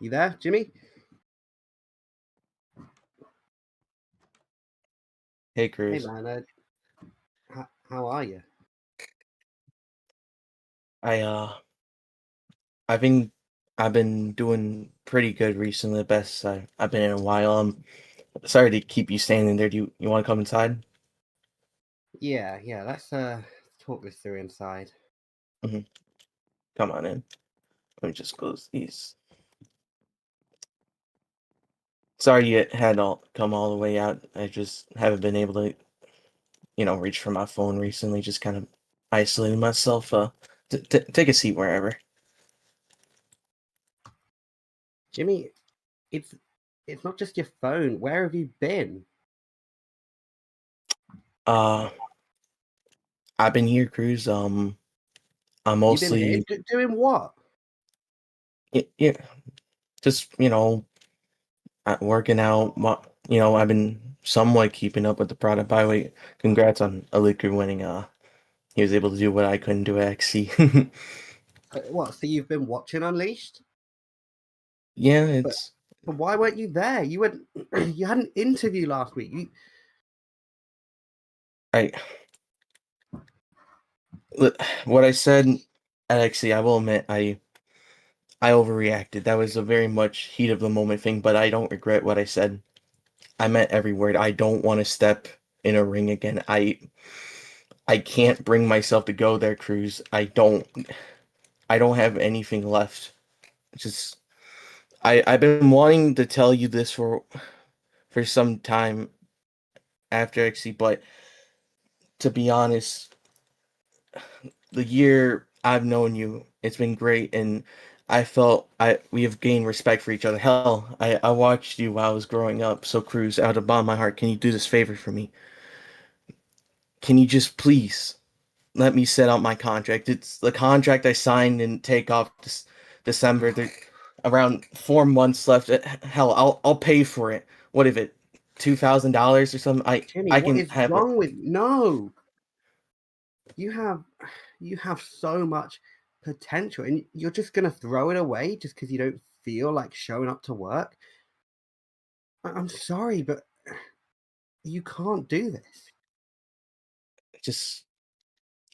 You there, Jimmy? Hey, Hey, Cruz. man. How are you? I I've been I've been doing pretty good recently. The best I've been in a while. Sorry to keep you standing there. Do you want to come inside? Yeah. Let's talk this through inside. hmm Come on in. Let me just close these. Sorry you had all come all the way out. I just haven't been able to, reach for my phone recently. Just kind of isolating myself. Take a seat wherever. Jimmy, it's it's not just your phone. Where have you been? Uh, I've been here, Cruz. I'm You've been here mostly doing what? yeah, just working out. I've been somewhat keeping up with the product. By the way, congrats on Aliku winning. He was able to do what I couldn't do at XC. What? So you've been watching Unleashed? Yeah, But it's but why weren't you there? You went. You had an interview last week. I what I said at XC. I will admit I overreacted. That was a very much heat of the moment thing, but I don't regret what I said. I meant every word. I don't want to step in a ring again. I can't bring myself to go there, Cruz. I don't have anything left. Just I've been wanting to tell you this for some time after XC, but to be honest, the year I've known you, it's been great, and I felt I we have gained respect for each other. Hell, I watched you while I was growing up. So Cruz, out of the bottom of my heart, can you do this favor for me? Can you just please let me set out my contract? It's the contract I signed and take off December. There, around 4 months left. Hell, I'll pay for it. What if it $2,000 or something? Jimmy, I what can is have it. wrong with no? You have you have so much potential, and you're just gonna throw it away just because you don't feel like showing up to work. I'm sorry, but you can't do this. Just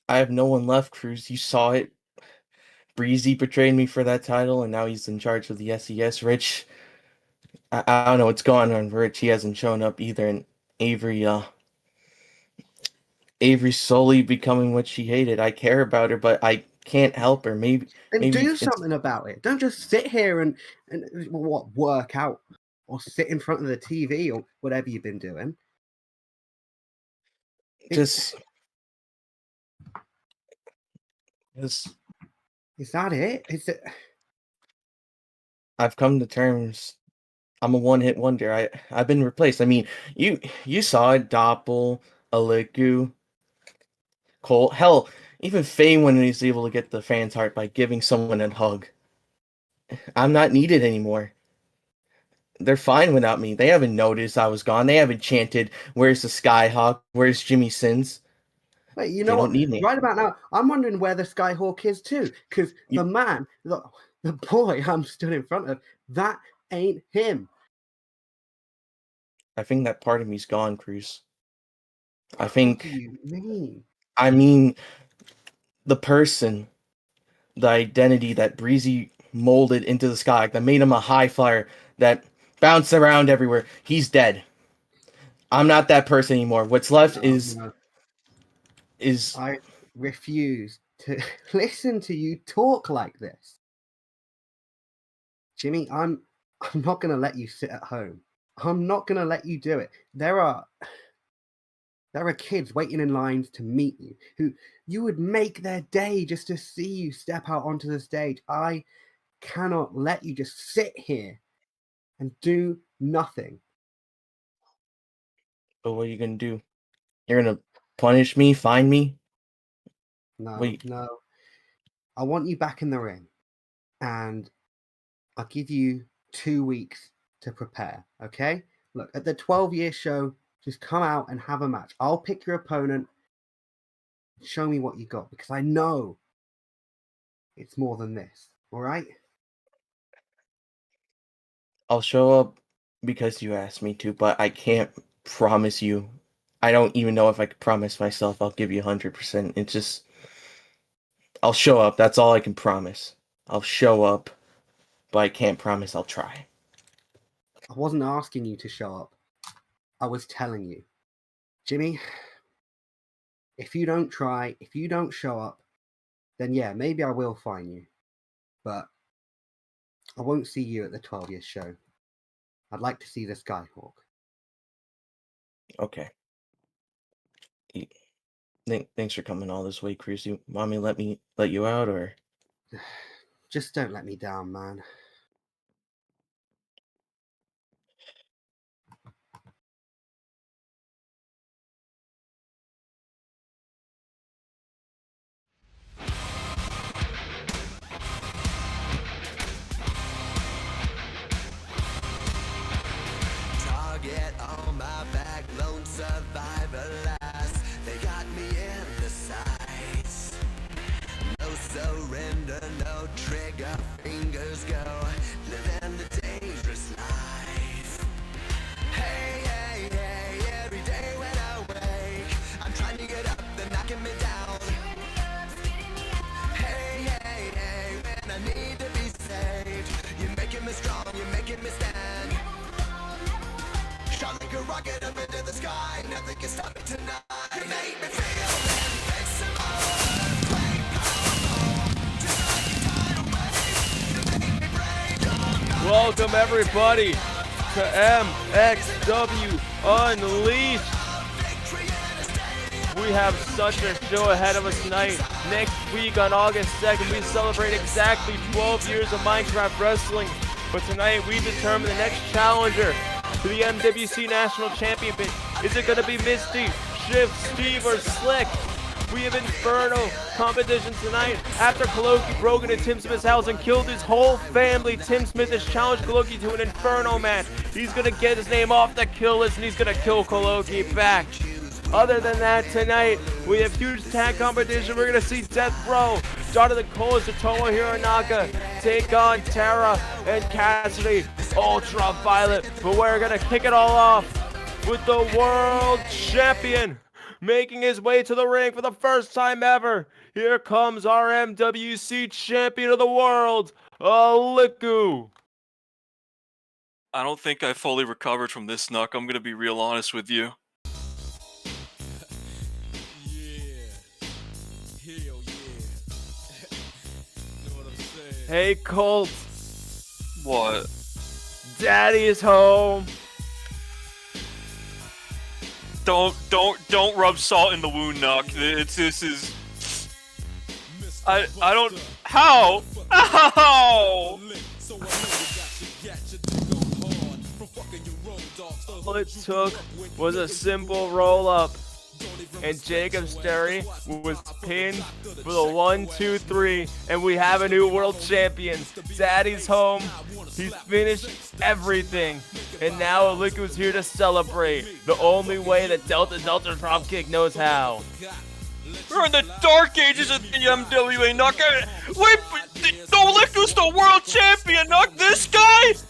I have no one left, Cruz. You saw it. Breezy betrayed me for that title, and now he's in charge of the SES. Rich, I don't know what's going on. Rich, he hasn't shown up either, and Avery, Avery's slowly becoming what she hated. I care about her, but I can't help her. Then Maybe do it's something about it. Don't just sit here and what work out or sit in front of the TV or whatever you've been doing. It's just, just. is that it? Is it? I've come to terms. I'm a one-hit wonder. I've been replaced. I mean, you saw it. Doppel, Aliku, Cole. Hell, even Faywind is able to get the fans' heart by giving someone a hug. I'm not needed anymore. They're fine without me. They haven't noticed I was gone. They haven't chanted, "Where's the Skyhawk? Where's Jimmy Sins?" Wait, you They know don't what? need me. Right about now, I'm wondering where the Skyhawk is too, because You, the boy I'm stood in front of, that ain't him. I think that part of me's gone, Cruz. I What do think, you mean? I mean, the person, the identity that Breezy molded into the sky, that made him a high flyer, that bounced around everywhere. He's dead. I'm not that person anymore. What's left No, no. is I refuse to listen to you talk like this. Jimmy, I'm not gonna let you sit at home. I'm not gonna let you do it. There are kids waiting in lines to meet you who you would make their day just to see you step out onto the stage. I cannot let you just sit here and do nothing. but what are you gonna do? You're gonna punish me, fine me? No, Wait, no. I want you back in the ring, and I'll give you 2 weeks to prepare. Okay? Look, at the 12-year show, just come out and have a match. I'll pick your opponent. Show me what you got, because I know it's more than this. All right? I'll show up because you asked me to, but I can't promise you. I don't even know if I could promise myself I'll give you 100%. It's just I'll show up. That's all I can promise. I'll show up, but I can't promise I'll try. I wasn't asking you to show up. I was telling you. Jimmy, if you don't try, if you don't show up, then yeah, maybe I will fine you. But I won't see you at the 12th show. I'd like to see the Skyhawk. Okay. Thanks for coming all this way, Chris. You want me let you out, or? Just don't let me down, man. Target on my back, lone survivor last. They got me in the sights. No surrender, no trigger, fingers go. Living the dangerous life. Hey, hey, hey, every day when I wake, I'm trying to get up, they're knocking me down. Hey, hey, hey, when I need to be saved, you're making me strong, you're making me stand. Shot like a rocket up into the sky, nothing can stop me tonight. You make me feel invincible. Welcome everybody to MXW Unleashed. We have such a show ahead of us tonight. Next week on August 2nd, we celebrate exactly 12 years of Minecraft wrestling. But tonight we determine the next challenger to the MWC National Championship. Is it going to be Misty, Shiff, Steve, or Slick? We have Inferno competition tonight. After Kholoki broke into Tim Smith's house and killed his whole family, Tim Smith has challenged Kholoki to an Inferno match. He's going to get his name off the kill list and he's going to kill Kholoki back. Other than that, tonight, we have huge tag competition. We're going to see Death Row, Jonathan Cole, Satomo Hironaka take on Tara and Cassidy, Ultraviolet. But we're going to kick it all off with the world champion making his way to the ring for the first time ever. Here comes our MWC champion of the world, Aliku. I don't think I fully recovered from this knock. I'm gonna be real honest with you. Hey Colt, What? Daddy is home. Don't rub salt in the wound, Knock. This is. I don't. How? How? All it took was a simple roll up, and Jacob Sterry was pinned for the 1, 2, 3, and we have a new world champion. Daddy's home. He's finished everything, and now Aliku's here to celebrate the only way that Delta Dropkick knows how. We're in the dark ages of the MWA, Knock. Wait, Aliku's the world champion, Knock. This guy's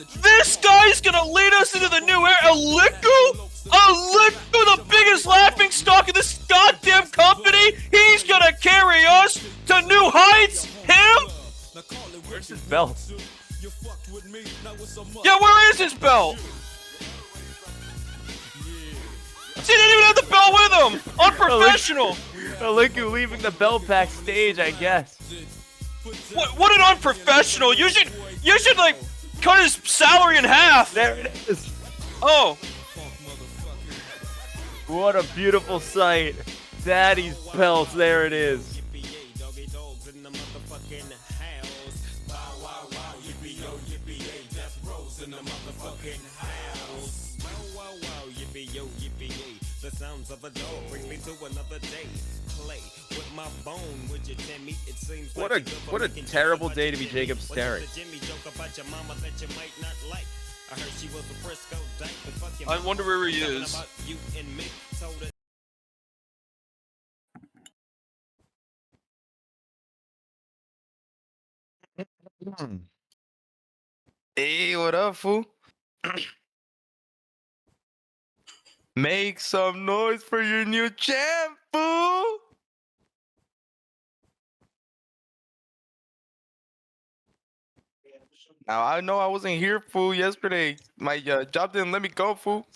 gonna lead us into the new era. Aliku, the biggest laughing stock in this goddamn company. He's gonna carry us to new heights. Him? Where's his belt? Yeah, where is his belt? See, they didn't even have the belt with him. Unprofessional. Aliku leaving the belt backstage, I guess. What an unprofessional. You should like cut his salary in half. There it is. Oh. What a beautiful sight. Daddy's belt, there it is. The sounds of a dog bring me to another day. Play with my bone, would you tell me? It seems What a terrible day to be Jacob Sterry. I wonder where he is. Hey, what up, fool? Make some noise for your new champ, fool! Now, I know I wasn't here, fool, yesterday. My job didn't let me go, fool.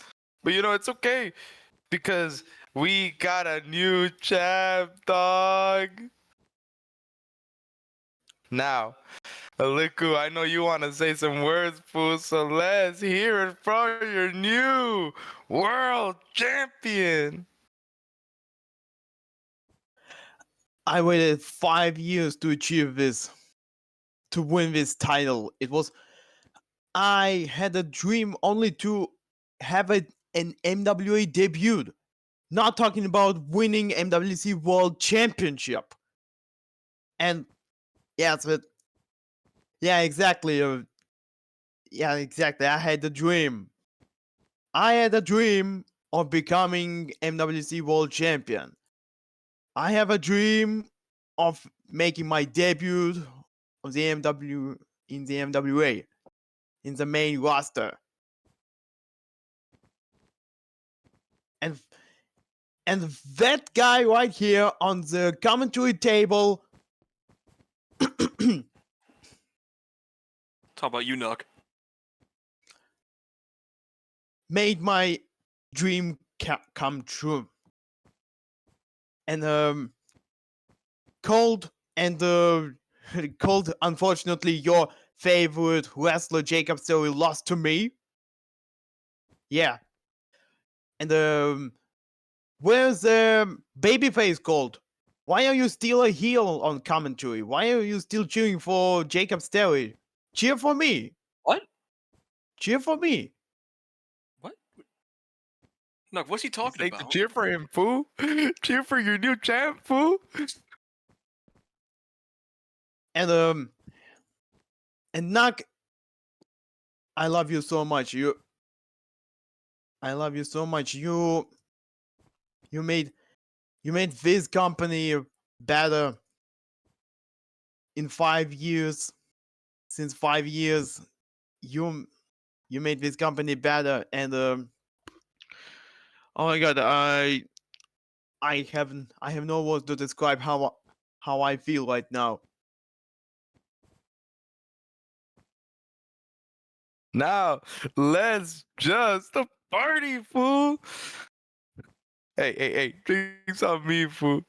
But you know, it's okay. Because we got a new champ, dog. Now, Aliku, I know you want to say some words, fool, so let's hear it from your new world champion. I waited 5 years to achieve this, to win this title. I had a dream only to have an MWA debut. Not talking about winning MWC World Championship. And yeah, exactly. Exactly. I had a dream. I had a dream of becoming MWC World Champion. I have a dream of making my debut on the MWA in the main roster. And that guy right here on the commentary table. Talk about you, Nuck. Made my dream come true. And Cold, unfortunately, your favorite wrestler Jacob Story lost to me. Yeah. And where's Babyface Cold? Why are you still a heel on commentary? Why are you still cheering for Jacob Story? Cheer for me. What? Cheer for me. What? Nuck, what's he talking Say to about? cheer for him, fool. Cheer for your new champ, fool. And Nuck, I love you so much. I love you so much. You made this company better in 5 years. Since 5 years, you made this company better. And oh my god, I have no words to describe how I feel right now. Now, let's just party, fool. Hey, drinks on me, fool.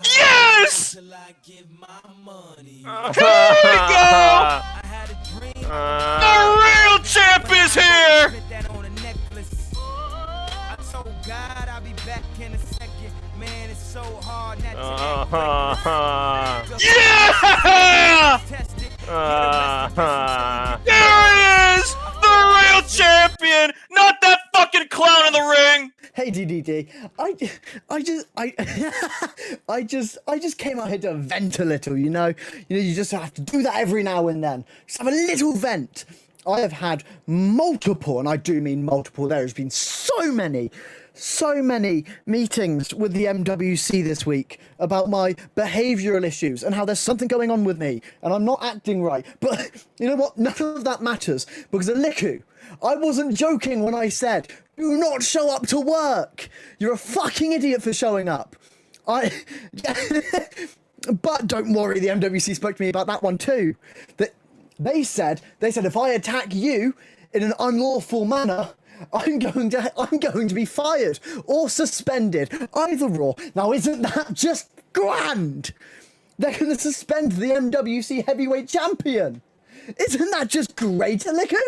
Yes! Till I give my money. Here we go! I had a dream. The real champ is here! Put that on a necklace. I told God I'll be back in a second. Man, it's so hard not to act reckless. Yeah! Test it. There he is! The real champion! Not that fucking clown in the ring! Hey DDD, I just came out here to vent a little, you know, you just have to do that every now and then. Just have a little vent. I have had multiple, and I do mean multiple, there has been so many meetings with the MWC this week about my behavioural issues and how there's something going on with me and I'm not acting right. But you know what? None of that matters because Aliku, I wasn't joking when I said, do not show up to work. You're a fucking idiot for showing up. But don't worry, the MWC spoke to me about that one too. That they said if I attack you in an unlawful manner, I'm going to be fired or suspended, either or. Now, isn't that just grand? They're going to suspend the MWC heavyweight champion. Isn't that just great, Aliku?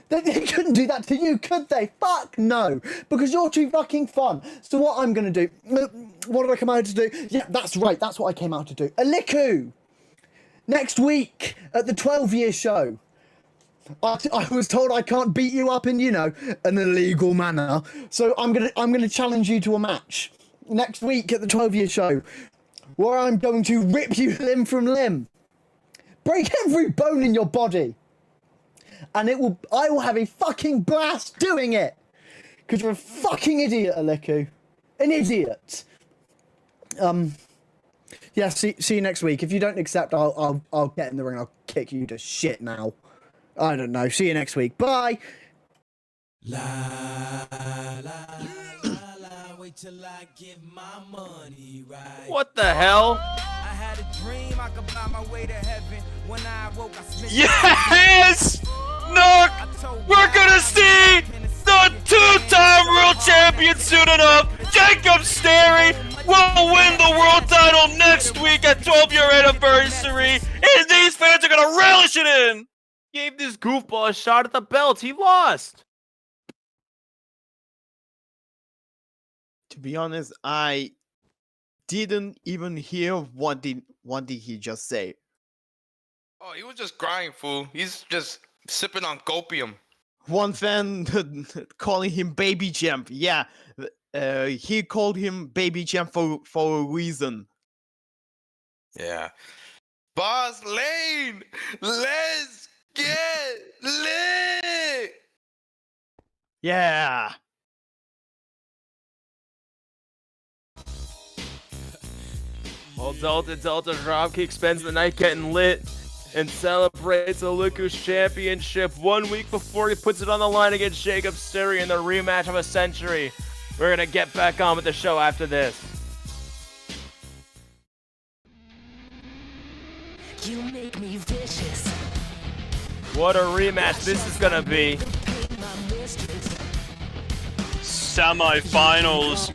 They couldn't do that to you, could they? Fuck no, because you're too fucking fun. So what I'm going to do, what did I come out to do? Yeah, that's right, that's what I came out to do. Aliku, next week at the 12-year show, I was told I can't beat you up in, you know, an illegal manner. So I'm gonna challenge you to a match next week at the 12-year show, where I'm going to rip you limb from limb, break every bone in your body, and I will have a fucking blast doing it, because you're a fucking idiot, Aliku, an idiot. Yeah, see you next week. If you don't accept, I'll get in the ring. I'll kick you to shit now. I don't know. See you next week. Bye. Wait till I get my money right. What the hell? I had a dream I could buy my way to heaven. When I woke, I spent Yes! Nook! We're gonna see the two-time world champion soon enough! Jacob Stary will win the world title next week at 12-year anniversary, and these fans are gonna relish it in! Gave this goofball a shot at the belt. He lost. To be honest, I didn't even hear what did he just say. Oh, he was just crying, fool. He's just sipping on copium. One fan calling him Baby Champ. Yeah, he called him Baby Champ for a reason. Yeah. Boss Lane, let's get lit. Yeah. Well, Delta Dropkick spends the night getting lit and celebrates the Lucas Championship 1 week before he puts it on the line against Jacob Stary in the rematch of a century. We're gonna get back on with the show after this. You make me vicious. What a rematch this is gonna be. Semi-finals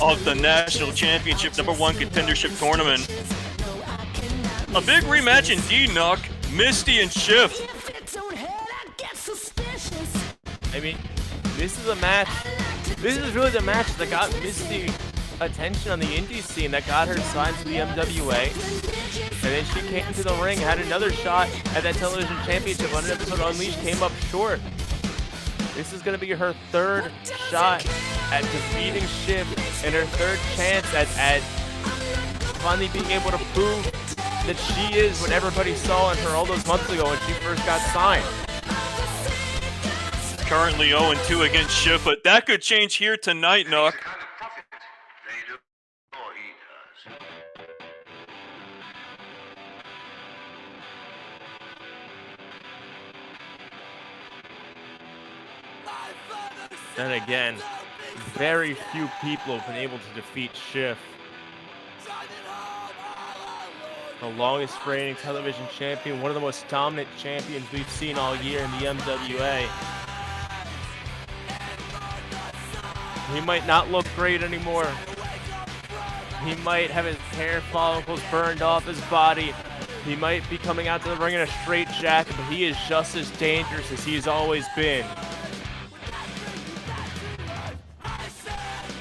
of the National Championship #1 Contendership Tournament. A big rematch indeed, Nook. Misty and Shiff. I mean, this is a match. This is really the match that got Misty attention on the indie scene, that got her signed to the MWA. And then she came to the ring, had another shot at that television championship on an episode of Unleashed, came up short. This is going to be her third shot at defeating Shiff and her third chance at finally being able to prove that she is what everybody saw in her all those months ago when she first got signed. Currently 0-2 against Shiff, but that could change here tonight, Nook. Then again, very few people have been able to defeat Shiff. The longest reigning television champion, one of the most dominant champions we've seen all year in the MWA. He might not look great anymore. He might have his hair follicles burned off his body. He might be coming out to the ring in a straight jacket, but he is just as dangerous as he's always been.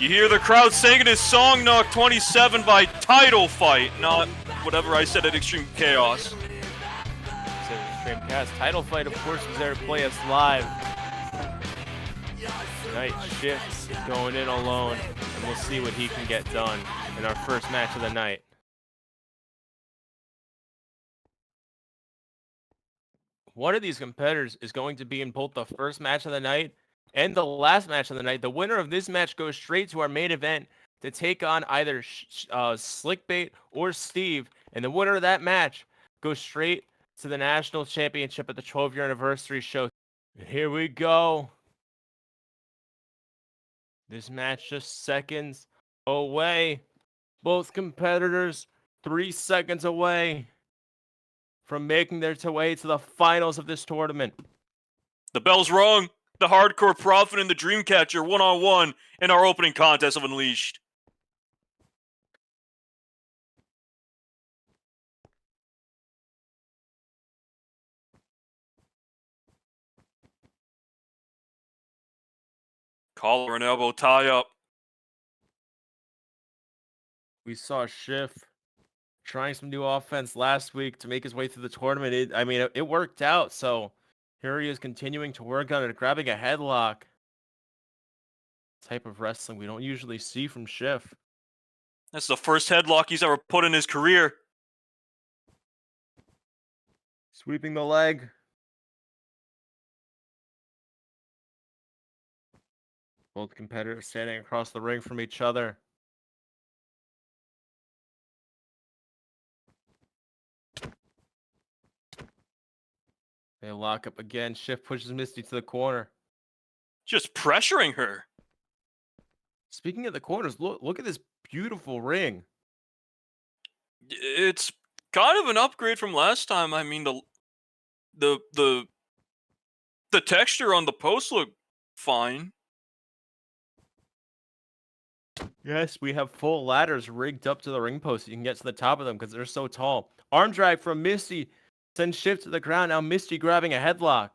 You hear the crowd singing his song, Nook, 27 by Title Fight, not whatever I said at Extreme Chaos. So Extreme Chaos Title Fight, of course, was there to play us live. Tonight, Shiff is going in alone, and we'll see what he can get done in our first match of the night. One of these competitors is going to be in both the first match of the night and the last match of the night. The winner of this match goes straight to our main event to take on either Slickbait or Steve. And the winner of that match goes straight to the National Championship at the 12-year anniversary show. And here we go. This match just seconds away. Both competitors 3 seconds away from making their way to the finals of this tournament. The bell's rung. The Hardcore Prophet and the Dreamcatcher one-on-one in our opening contest of Unleashed. Collar and elbow tie up. We saw Shiff trying some new offense last week to make his way through the tournament. It worked out, so here he is continuing to work on it, grabbing a headlock. Type of wrestling we don't usually see from Shiff. That's the first headlock he's ever put in his career. Sweeping the leg. Both competitors standing across the ring from each other. They lock up again. Shift pushes Misty to the corner. Just pressuring her. Speaking of the corners, look at this beautiful ring. It's kind of an upgrade from last time. I mean, the texture on the post look fine. Yes, we have full ladders rigged up to the ring post. You can get to the top of them because they're so tall. Arm drag from Misty sends Shift to the ground. Now Misty grabbing a headlock.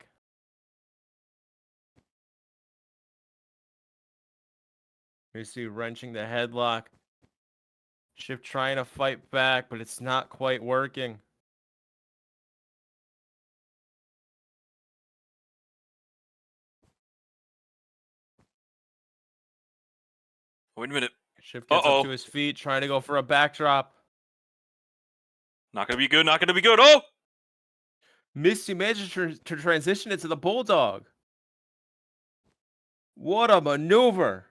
Misty wrenching the headlock. Shift trying to fight back, but it's not quite working. Wait a minute. Shift gets up Uh-oh. to his feet, trying to go for a backdrop. Not gonna be good, not gonna be good. Oh! Misty manages to transition it to the Bulldog. What a maneuver.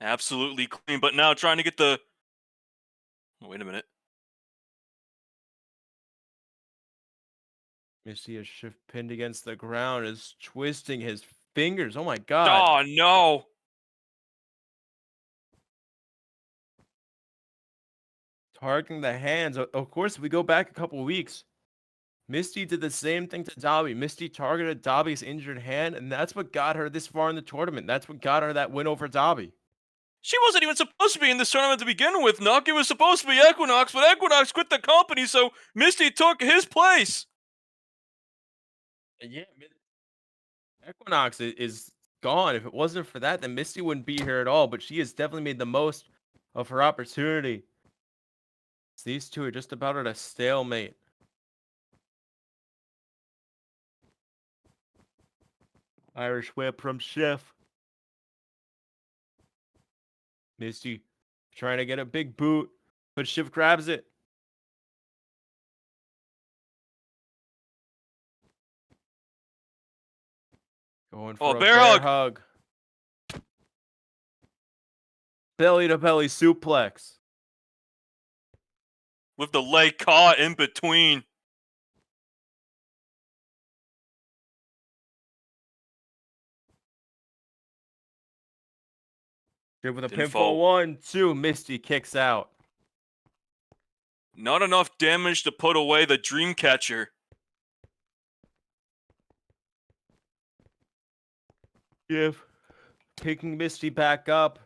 Absolutely clean, but now trying to get the... Wait a minute. Misty is Shift pinned against the ground, is twisting his fingers. Oh my god. Oh, no! Targeting the hands. Of course, if we go back a couple weeks, Misty did the same thing to Dobby. Misty targeted Dobby's injured hand, and that's what got her this far in the tournament. That's what got her that win over Dobby. She wasn't even supposed to be in this tournament to begin with, Nuck. It was supposed to be Equinox, but Equinox quit the company, so Misty took his place. Yeah, Equinox is gone. If it wasn't for that, then Misty wouldn't be here at all, but she has definitely made the most of her opportunity. So these two are just about at a stalemate. Irish whip from Shiff. Misty trying to get a big boot, but Shiff grabs it. Going for a bear bear hug. hug. Belly to belly suplex. With the leg caught in between. Shift with a Didn't pinfall. fall. 1, 2. Misty kicks out. Not enough damage to put away the Dreamcatcher. Shift picking Misty back up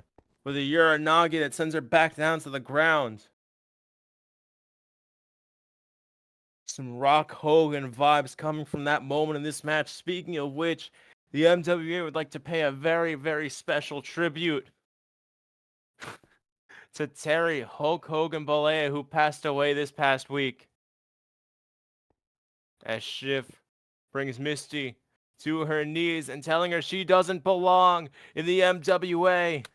with a Uranagi that sends her back down to the ground. Some Rock Hogan vibes coming from that moment in this match. Speaking of which, the MWA would like to pay a very, very special tribute to Terry Hulk Hogan Balea, who passed away this past week. As Shiff brings Misty to her knees and telling her she doesn't belong in the MWA.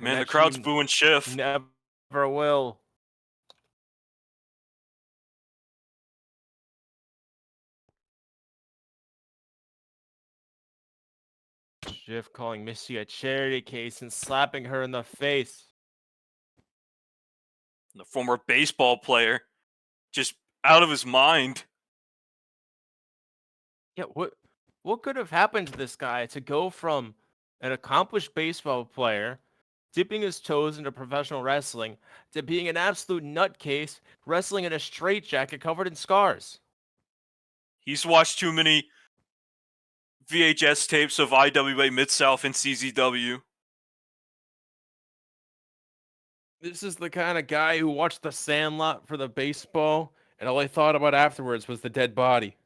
Man, the crowd's booing Shiff. Never will. Shiff calling Misty a charity case and slapping her in the face. The former baseball player. Just out of his mind. Yeah, what could have happened to this guy to go from an accomplished baseball player, dipping his toes into professional wrestling, to being an absolute nutcase, wrestling in a straitjacket covered in scars? He's watched too many VHS tapes of IWA Mid-South and CZW. This is the kind of guy who watched The Sandlot for the baseball, and all I thought about afterwards was the dead body.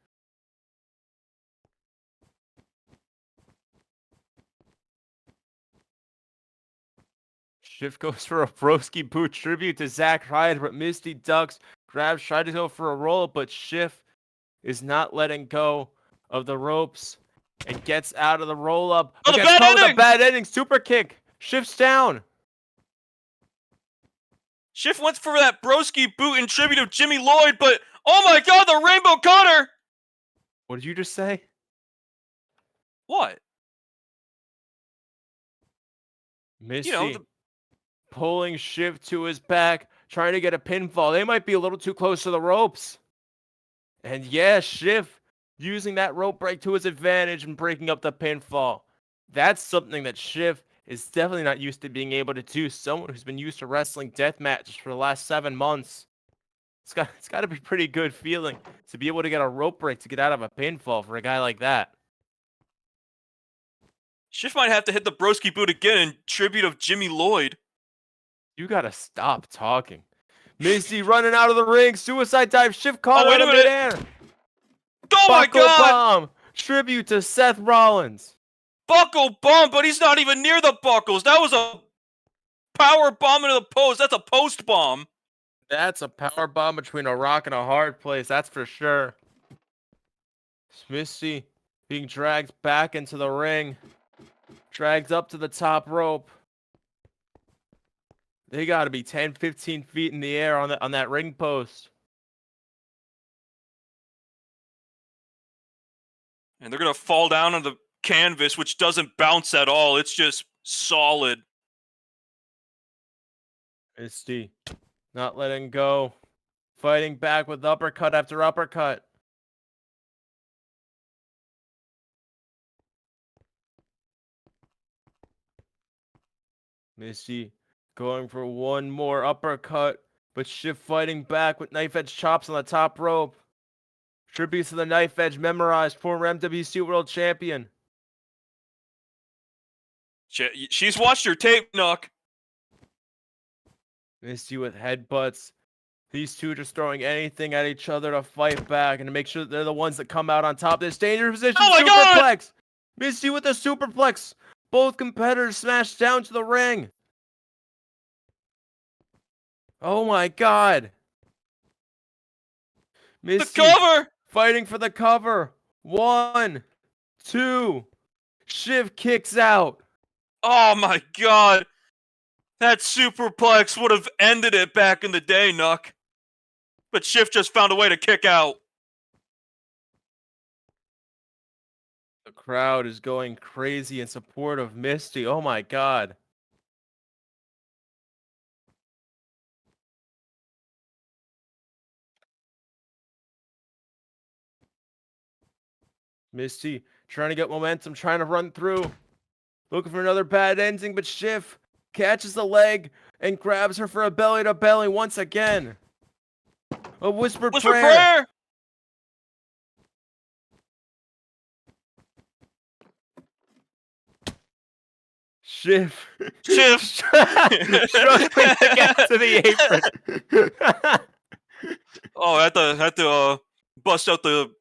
Shift goes for a Broski boot tribute to Zack Ryder, but Misty ducks, grabs, tried to go for a roll, but Shift is not letting go of the ropes and gets out of the roll up. Oh, the gets bad caught with ending! a bad ending. Super kick. Shift's down. Shiff went for that broski boot in tribute of Jimmy Lloyd, but oh my god, the Rainbow Cutter! What did you just say? What? Misty You know, pulling Shift to his back, trying to get a pinfall. They might be a little too close to the ropes. And yeah, Shiff using that rope break to his advantage and breaking up the pinfall. That's something that Shiff is definitely not used to being able to do. Someone who's been used to wrestling death matches for the last 7 months. It's got to be pretty good feeling to be able to get a rope break to get out of a pinfall for a guy like that. Shiff might have to hit the broski boot again in tribute of Jimmy Lloyd. You gotta stop talking. Misty running out of the ring. Suicide dive. Shift caught Oh, wait out a of minute. midair. Oh my Buckle god! bomb. Tribute to Seth Rollins. Buckle bomb, but he's not even near the buckles. That was a power bomb into the post. That's a post bomb. That's a power bomb between a rock and a hard place. That's for sure. Misty being dragged back into the ring. Dragged up to the top rope. They got to be 10, 15 feet in the air on that ring post. And they're going to fall down on the canvas, which doesn't bounce at all. It's just solid. Misty not letting go. Fighting back with uppercut after uppercut. Misty going for one more uppercut, but Shiff fighting back with knife edge chops on the top rope. Tributes to the knife edge memorized, former MWC World Champion. She's watched your tape, Nook. Misty with headbutts. These two just throwing anything at each other to fight back and to make sure that they're the ones that come out on top. This dangerous position. Oh my God! Superplex. Misty with the superplex. Both competitors smashed down to the ring. Oh my god. Misty The cover! fighting for the cover. 1, 2. Shiv kicks out. Oh my god. That superplex would have ended it back in the day, Nook. But Shiff just found a way to kick out. The crowd is going crazy in support of Misty. Oh my god. Misty trying to get momentum, trying to run through. Looking for another bad ending, but Shiff catches the leg and grabs her for a belly to belly once again. A whispered prayer. Shiff struggling to get to the apron. Oh, had to bust out the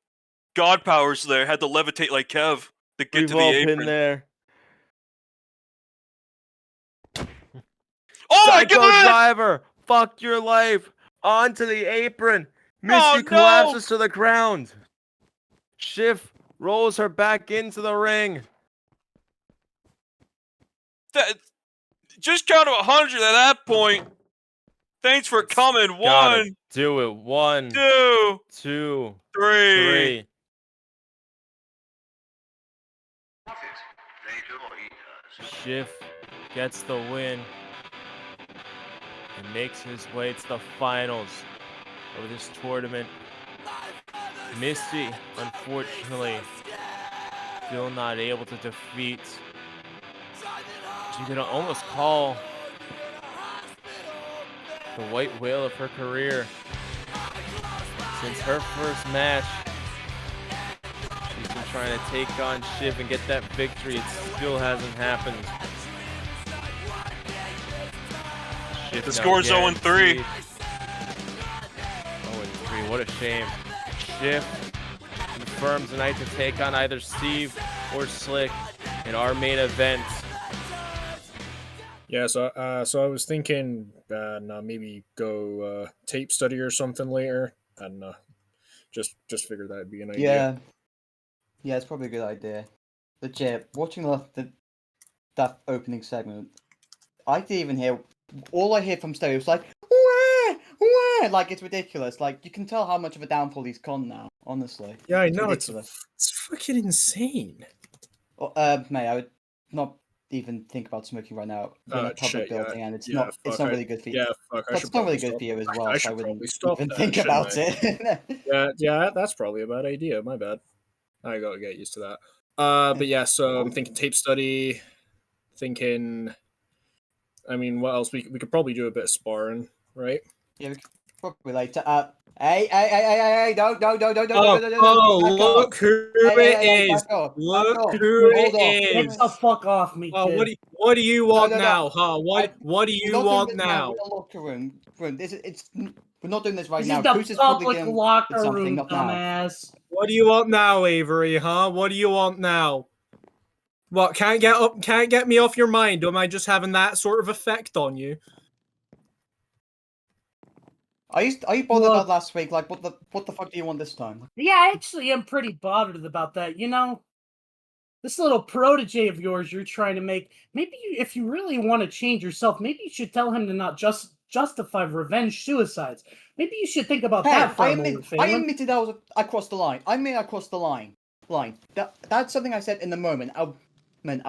god powers there. Had to levitate like Kev to get We've to the all apron. been there. Oh my Psycho god! driver, fuck your life. Onto the apron. Misty collapses to the ground. Shiff rolls her back into the ring. Just count to 100 at that point. Thanks for coming. Gotta 1, do it. 1, 2, 2, 3. 3. Shiff gets the win and makes his way to the finals of this tournament. Misty, unfortunately, still not able to defeat. You can almost call the white whale of her career. Since her first match, she's been trying to take on Shiv and get that victory. It still hasn't happened. Shiv The score's 0-3. 0-3. What a shame. Shiv confirms tonight to take on either Steve or Slick in our main event. Yeah, so I was thinking maybe go tape study or something later, and just figured that'd be an idea. Yeah, it's probably a good idea. Legit, watching that opening segment, I didn't even hear. All I hear from Stereo was like, wah, wah, like it's ridiculous. Like you can tell how much of a downfall he's gone now. Honestly. Yeah, I know ridiculous. it's fucking insane. Mate, I would not even think about smoking right now. We're in a public Shit, yeah. building, and it's Yeah, not. It's fuck, not really good for you. Yeah, fuck. I But should it's not really probably good for you as stop. well. I So I should wouldn't probably stop even that, think shouldn't about I? it. Yeah, that's probably a bad idea. My bad. I gotta get used to that. But yeah, so I'm thinking tape study. Thinking. I mean, what else? We could probably do a bit of sparring, right? Yeah, we could probably later. Hey! Don't! Look who it is! Look who it Get is! the fuck off me, kid. What do you want No. now, huh? What do you want now? We're in the locker room. We're not doing this right This now. is the Cruz is probably public doing locker something, room, not now. dumbass. What do you want now, Avery, huh? What do you want now? What, can't get me off your mind? Am I just having that sort of effect on you? Are you bothered about last week? Like, what the fuck do you want this time? Yeah, I actually am pretty bothered about that. You know, this little protege of yours you're trying to make. Maybe if you really want to change yourself, maybe you should tell him to not justify revenge suicides. Maybe you should think about that for a moment, I admitted I crossed the line. I crossed the line. That's something I said in the moment. I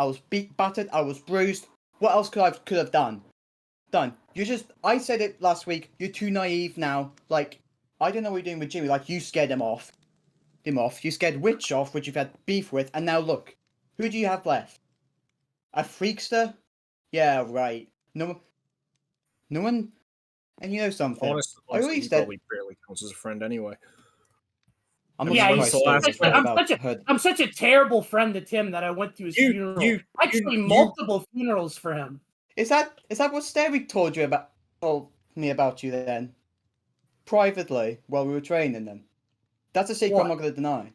was battered. I was bruised. What else could have done? I said it last week. You're too naive now. Like, I don't know what you're doing with Jimmy. Like, you scared him off. You scared Witch off, which you've had beef with, and now look, who do you have left? A freakster? Yeah, right. No one. And you know something? Honestly, he probably barely counts as a friend anyway. I'm such a terrible friend to Tim that I went to his funeral. Multiple funerals for him. Is that what Starry told me about you then? Privately, while we were training them. That's a secret I'm not gonna deny.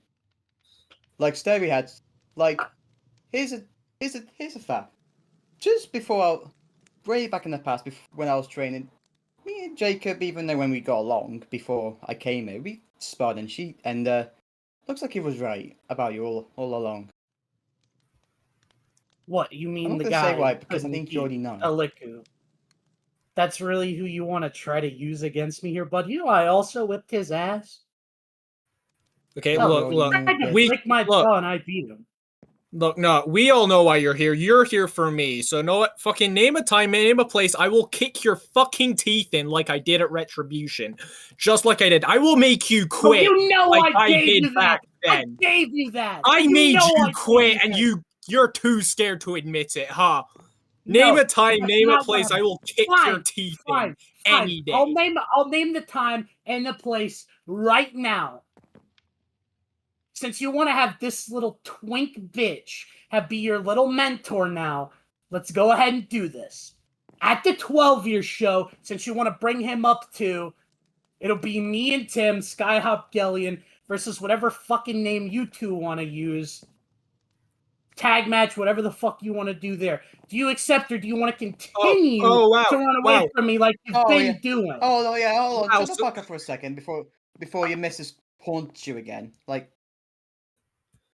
Like Starry had, like, here's a fact. Just before way back in the past, when I was training, me and Jacob, even though when we got along before I came here, we sparred and looks like he was right about you all along. What, you mean I'm the not guy? gonna say why, because I think you already know. Aliku. That's really who you want to try to use against me here, bud. You know I also whipped his ass. Okay, look. Break my jaw and I beat him. Look, no, we all know why you're here. You're here for me. So know what? Fucking name a time, name a place. I will kick your fucking teeth in like I did at Retribution. Just like I did. I will make you quit. Oh, you know like I gave you back that. then. I gave you that. I made you quit and you're too scared to admit it, huh? Name a time, name a place. I will kick your teeth in any day. I'll name the time and the place right now. Since you want to have this little twink bitch be your little mentor now, let's go ahead and do this. At the 12-year show, since you want to bring him up to, it'll be me and Tim, Skyhop Gellion, versus whatever fucking name you two want to use. Tag match, whatever the fuck you want to do there. Do you accept or do you want to continue to run away from me like you've been doing? Oh, yeah, hold on. Shut the fuck up for a second before your missus haunts you again. Like,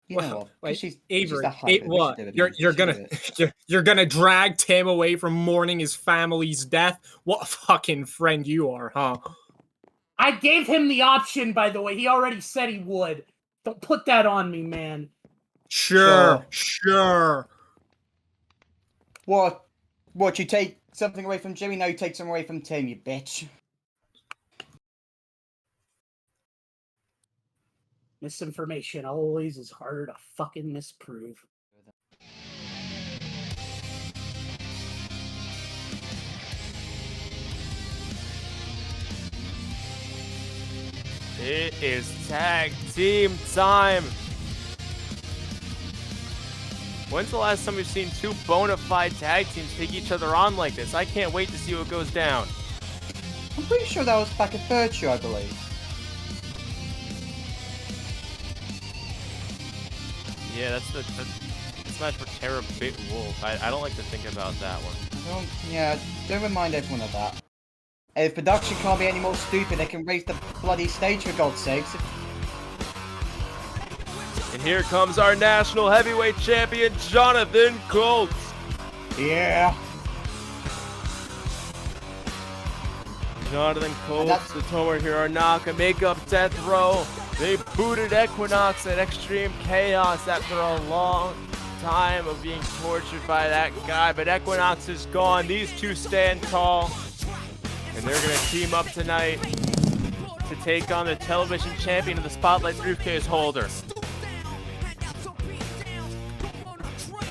you know what? Avery, what? You're gonna drag Tim away from mourning his family's death? What a fucking friend you are, huh? I gave him the option, by the way. He already said he would. Don't put that on me, man. Sure. What? You take something away from Jimmy? Now you take something away from Tim, you bitch. Misinformation always is harder to fucking misprove. It is tag team time. When's the last time we've seen two bona fide tag teams take each other on like this? I can't wait to see what goes down. I'm pretty sure that was back at Virtue, I believe. Yeah, that's match for Terra Bit Wolf. I don't like to think about that one. Don't remind everyone of that. And if production can't be any more stupid, they can raise the bloody stage for God's sakes. And here comes our national heavyweight champion, Jonathan Coates. Yeah. Jonathan Coates, the Tomohiro Naka make up Death Row. They booted Equinox at Extreme Chaos after a long time of being tortured by that guy, but Equinox is gone. These two stand tall, and they're gonna team up tonight to take on the television champion of the Spotlight briefcase holder.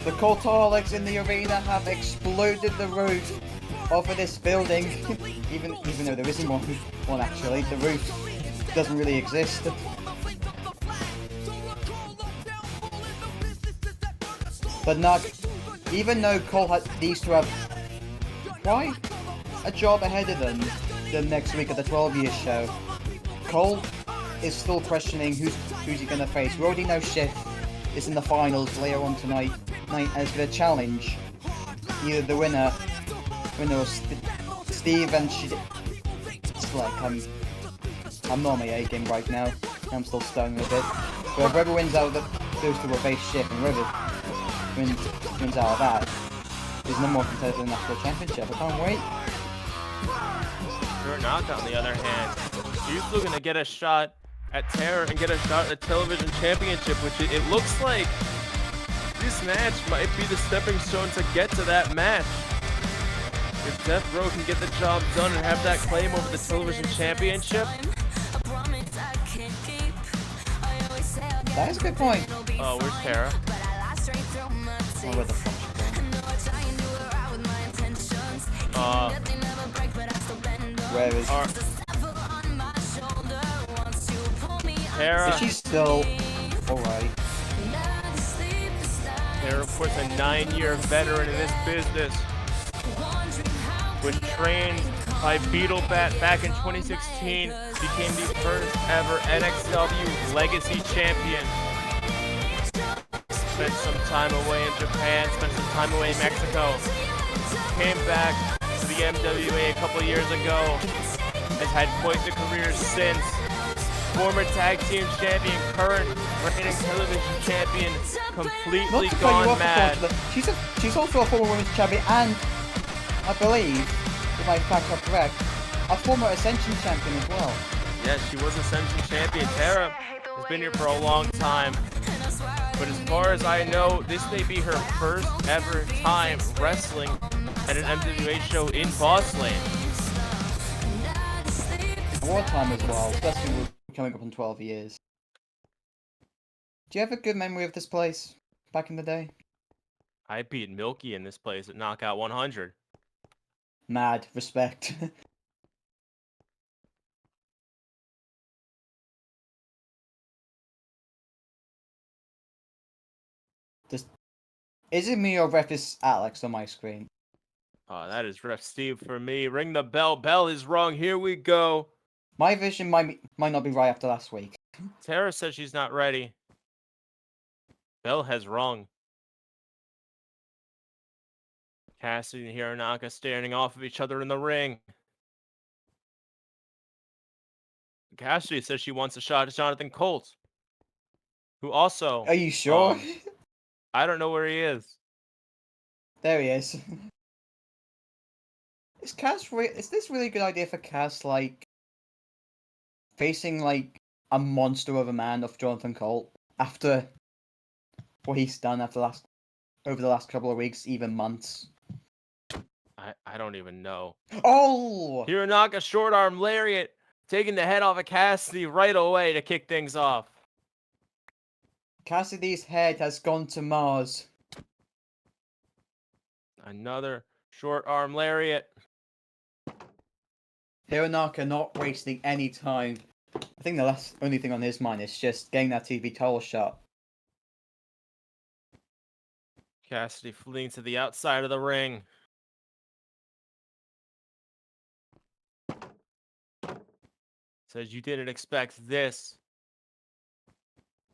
The Cultaholics in the arena have exploded the roof off of this building. even though there isn't one actually, the roof doesn't really exist. But not even though Cole these two have quite a job ahead of them the next week at the 12-year show, Cole is still questioning who's he gonna face. We already know Shiff is in the finals later on tonight and is gonna challenge either the winner or Steve and it's like I'm not on my A game right now. I'm still stunned a bit. But whoever wins out of those two will face Shiff, and whoever wins out of that is no more competitive in the national championship. I can't wait. Knock on the other hand, she's looking to get a shot at Terror and get a shot at the television championship, which it looks like this match might be the stepping stone to get to that match. If Death Row can get the job done and have that claim over the television championship. That is a good point. Oh, where's Terra? Oh, where the fuck where is Terra? Is she still alright? Terra, of course, a 9-year veteran in this business, was trained by Beetlebat back in 2016, became the first ever NXW Legacy Champion. Spent some time away in Japan, spent some time away in Mexico, came back to the MWA a couple years ago, has had quite the career since. Former tag team champion, current reigning television champion, completely gone mad. She's also a former women's champion and, I believe, if my facts are correct, a former Ascension champion as well. Yes, she was Ascension champion. Terra has been here for a long time. But as far as I know, this may be her first ever time wrestling at an MWA show in Boss Lane. More time as well, especially with coming up in 12 years. Do you have a good memory of this place back in the day? I beat Milky in this place at Knockout 100. Mad. Respect. Is it me or ref is Alex on my screen? Oh, that is Ref Steve for me. Ring the bell. Bell is rung. Here we go. My vision might not be right after last week. Tara says she's not ready. Bell has rung. Cassidy and Hironaka standing off of each other in the ring. Cassidy says she wants a shot at Jonathan Colt, who also... Are you sure? I don't know where he is. There he is. Is this really a good idea for Cass, like, facing, like, a monster of a man of Jonathan Colt after what he's done over the last couple of weeks, even months? I don't even know. Oh! Hironaka short arm lariat, taking the head off of Cassidy right away to kick things off. Cassidy's head has gone to Mars. Another short arm lariat. Hironaka not wasting any time. I think the only thing on his mind is just getting that TV title shot. Cassidy fleeing to the outside of the ring. Says you didn't expect this.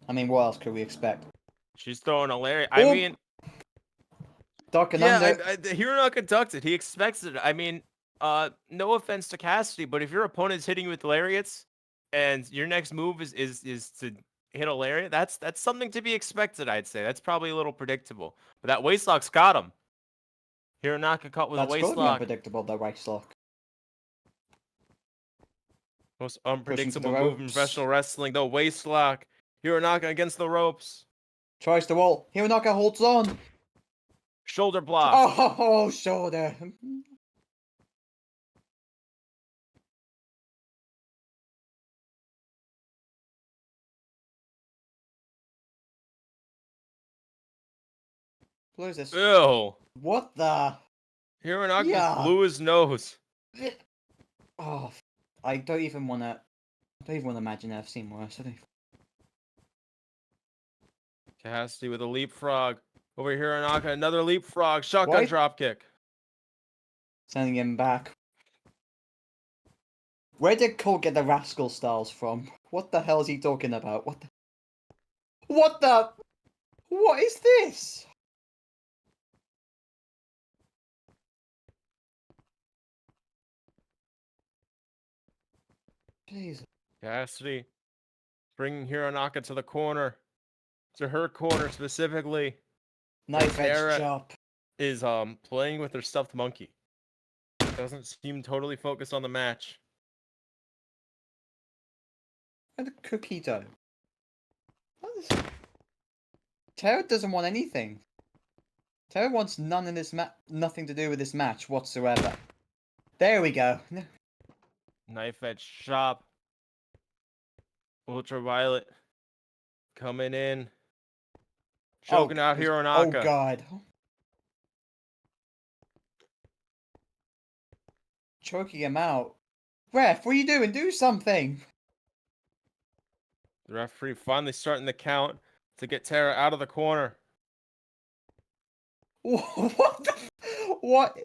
I mean, what else could we expect? She's throwing a lariat. I mean... Duck and under. Hironaka ducked it. He expects it. I mean... no offense to Cassidy, but if your opponent's hitting you with lariats and your next move is to hit a lariat, that's something to be expected, I'd say. That's probably a little predictable. But that waistlock's got him. Hironaka caught with a waistlock. That's totally unpredictable, the waistlock. Most unpredictable move in professional wrestling, the waistlock. Hironaka against the ropes. Tries to wall. Hironaka holds on. Shoulder block. Oh, shoulder. What is this? Ew. What the? Hironaka Yeah. just blew his nose. Oh, I don't even want to imagine I've seen worse. I don't. Cassidy with a leapfrog. Over here, Hironaka, another leapfrog. Shotgun Why? dropkick. Sending him back. Where did Cole get the rascal styles from? What the hell is he talking about? What the? What the? What is this? Jesus. Cassidy bringing Hironaka to the corner. To her corner specifically. Knife edge Tara chop. is playing with her stuffed monkey. Doesn't seem totally focused on the match. And a cookie dough. What is... Tara doesn't want anything. Tara wants nothing to do with this match whatsoever. There we go. Knife edge chop. Ultraviolet coming in. Choking out Hironaka. Oh god. Choking him out. Ref, what are you doing? Do something. The referee finally starting the count to get Tara out of the corner. What the? What?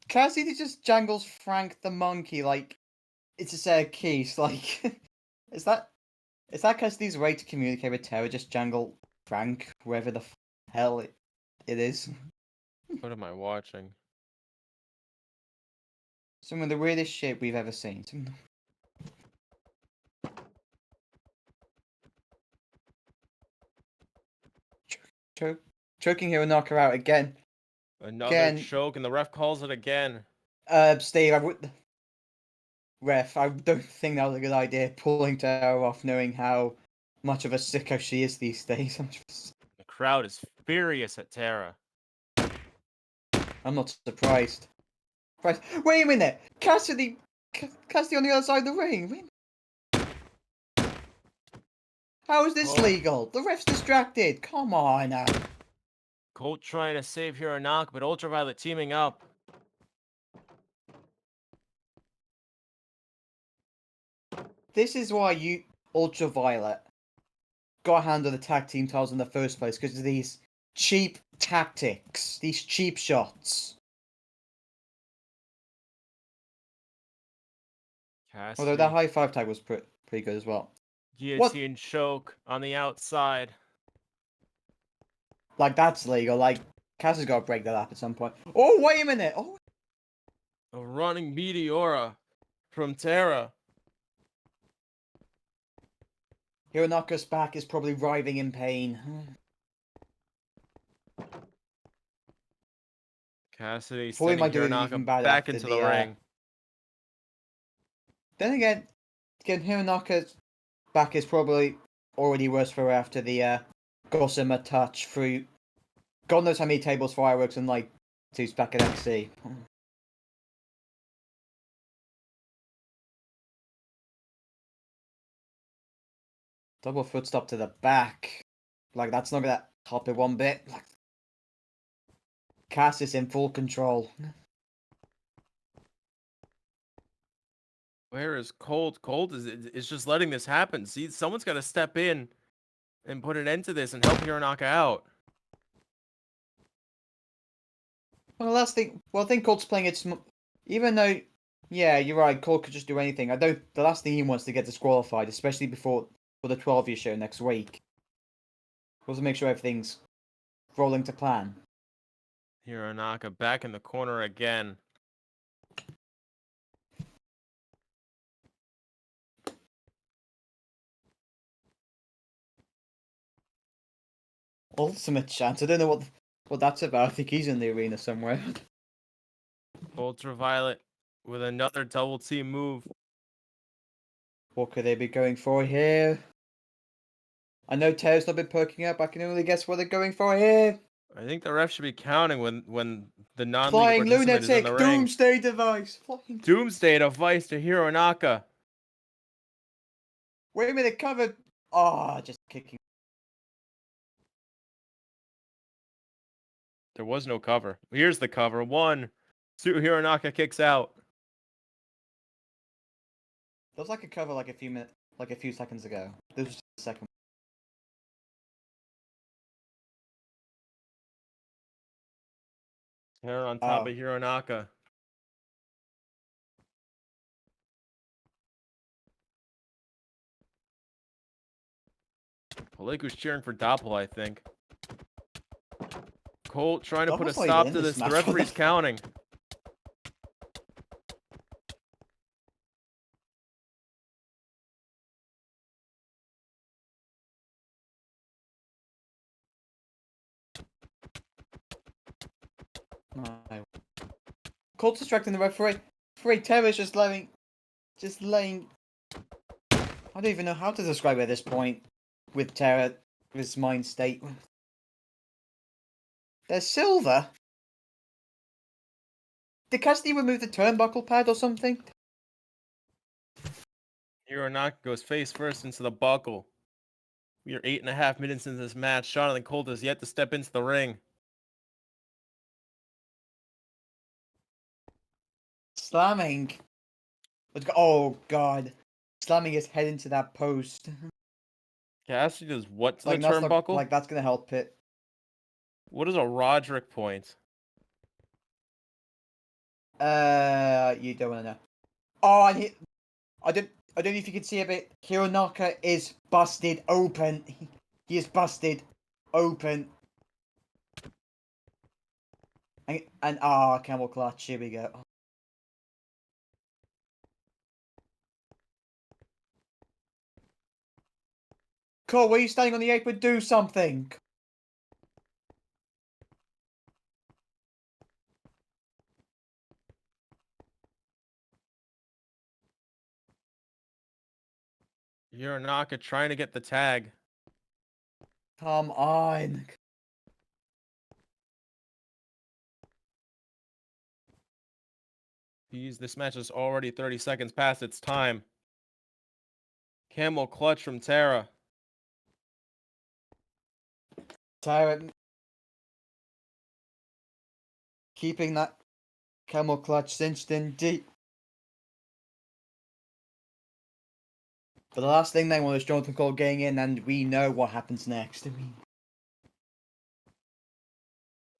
Cassidy just jangles Frank the monkey like it's a set of keys. Like, is that Cassidy's way to communicate with Tara? Just jangle Frank wherever the hell it is. What am I watching? Some of the weirdest shit we've ever seen. Choking here and knock her out again. Another choke, and the ref calls it again. Steve, Ref, I don't think that was a good idea, pulling Tara off, knowing how much of a sicko she is these days. The crowd is furious at Tara. I'm not surprised. Wait a minute! Cassidy on the other side of the ring! How is this legal? The ref's distracted! Come on now! Colt trying to save Hironaka, but Ultraviolet teaming up. This is why you, Ultraviolet, got a hand on the tag team titles in the first place, because of these cheap tactics, these cheap shots. Cassidy. Although that high five tag was pretty good as well. Guillotine choke on the outside. Like, that's legal. Like, Cass has got to break that up at some point. Oh, wait a minute! Oh, A running Meteora from Tara. Hironaka's back is probably writhing in pain. Cassidy Probably sending might do it even Hironaka better back after into the, the ring. Then again, Hironaka's back is probably already worse for her after the Gossamer touch through God knows how many tables, fireworks, and like two's back at XC. Double foot stop to the back. Like, that's not gonna help it one bit. Like, Cass is in full control. Where is Colt? Colt is just letting this happen. See, someone's got to step in and put an end to this and help Hironaka out. Well, I think Colt's playing it even though, yeah, you're right, Colt could just do anything. The last thing he wants to get disqualified, especially for the 12-year show next week. Was to make sure everything's rolling to plan. Hironaka back in the corner again. Ultimate chance. I don't know what that's about. I think he's in the arena somewhere. Ultraviolet with another double team move. What could they be going for here? I know Tara's not been perking up. I can only guess what they're going for here. I think the ref should be counting when the non-legal Flying participant is in the lunatic, ring. doomsday device. Flying... Doomsday device to Hironaka. Wait a minute, covered. Ah, just kicking. There was no cover. Here's the cover. One. Hironaka kicks out. There was like a cover like a few seconds ago. This was the second. Hair on top of Hironaka. Kholoki's cheering for Doppel, I think. Colt trying to put a stop to this. The referee's counting. No. Colt's distracting the referee. Tara's just laying. I don't even know how to describe it at this point. With Tara, with his mind state. There's silver. Did Cassidy remove the turnbuckle pad or something? Hironaka goes face first into the buckle. We are 8.5 minutes into this match. Jonathan Colt has yet to step into the ring. Slamming. Oh god. Slamming his head into that post. Cassidy does what to Like, the turnbuckle? that's gonna help it. What is a Roderick point? You don't wanna know. Oh, I don't know if you can see a bit. Hironaka is busted open. He is busted open. And camel clutch. Here we go. Cole, where are you standing on the apron? Do something. Hironaka trying to get the tag. Come on. This match is already 30 seconds past its time. Camel clutch from Tara. Tara keeping that camel clutch cinched in deep. But the last thing they want is Jonathan Cole getting in, and we know what happens next.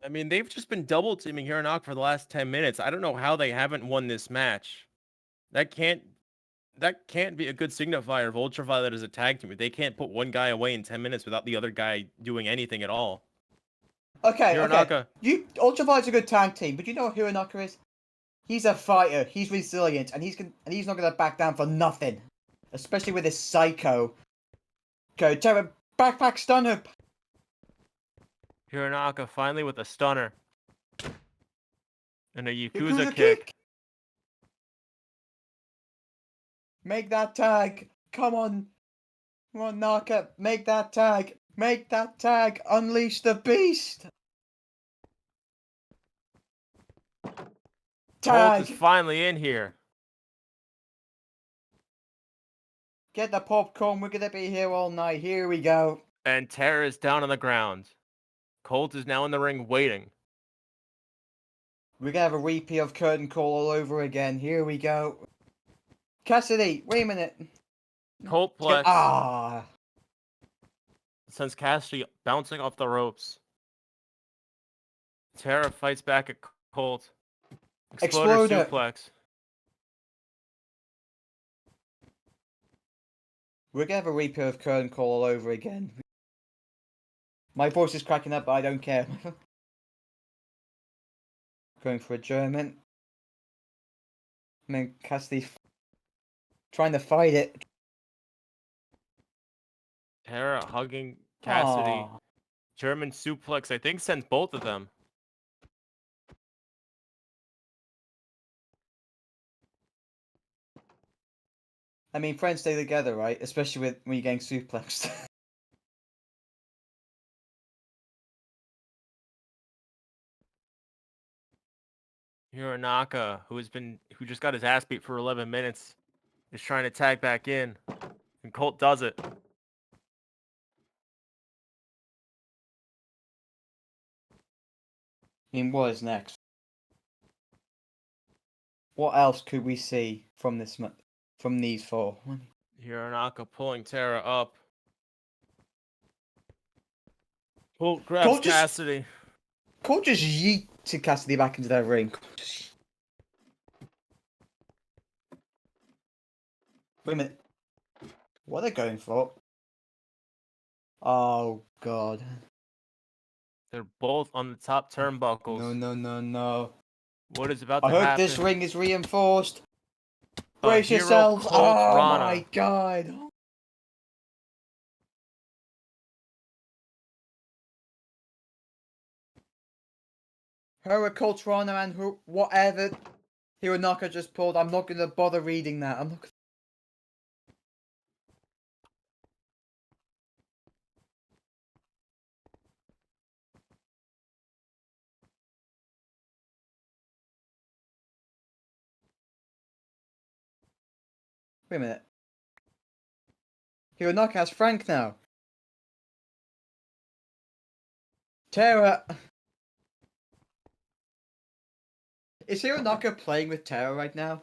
I mean, they've just been double teaming Hironaka for the last 10 minutes. I don't know how they haven't won this match. That can't be a good signifier of Ultraviolet as a tag team. They can't put one guy away in 10 minutes without the other guy doing anything at all. Okay, Hironaka. okay. Ultraviolet's a good tag team, but you know what Hironaka is? He's a fighter. He's resilient, and he's not gonna back down for nothing. Especially with this psycho. Go, Tara, backpack stunner. Hironaka finally with a stunner. And a Yakuza kick. Make that tag. Come on. Come on, Naka. Make that tag. Make that tag. Unleash the beast. Colt is finally in here. Get the popcorn. We're gonna be here all night. Here we go. And Tara is down on the ground. Colt is now in the ring waiting. We're gonna have a repeat of Curtain Call all over again. Here we go. Cassidy, wait a minute. Colt plex. Sends Cassidy bouncing off the ropes. Tara fights back at Colt. Exploder suplex. We're gonna have a repeat of Curtain Call all over again. My voice is cracking up, but I don't care. Going for a German. I mean, Cassidy trying to fight it. Tara hugging Cassidy. Aww. German suplex, I think, sends both of them. I mean, friends stay together, right? Especially when you're getting suplexed. Hironaka, who just got his ass beat for 11 minutes, is trying to tag back in, and Colt does it. I mean, what is next? What else could we see from from these four? Hironaka pulling Tara up. Colt grabs Colt just- Cassidy. Colt just yeeted Cassidy back into their ring. Wait a minute. What are they going for? Oh, God. They're both on the top turnbuckles. No. What is about I to hope happen? this ring is reinforced. Brace Hero yourselves. Colt Oh, Rana. my God. Colt Rana and whatever Hironaka just pulled. I'm not going to bother reading that. I'm not gonna... Wait a minute. Hironaka has Frank now. Tara. Is Hironaka playing with Tara right now?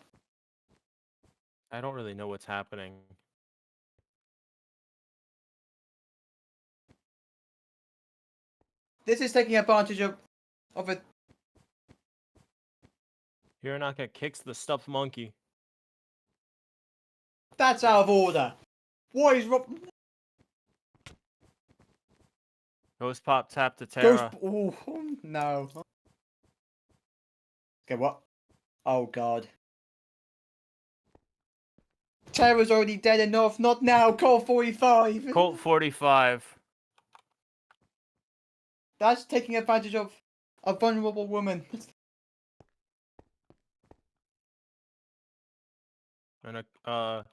I don't really know what's happening. This is taking advantage of it. Hironaka kicks the stuffed monkey. That's out of order. What is wrong? Ghost pop tap to Tara. Oh, no. Okay, what? Oh, God. Tara's already dead enough. Not now. Colt 45. Colt 45. That's taking advantage of a vulnerable woman. And a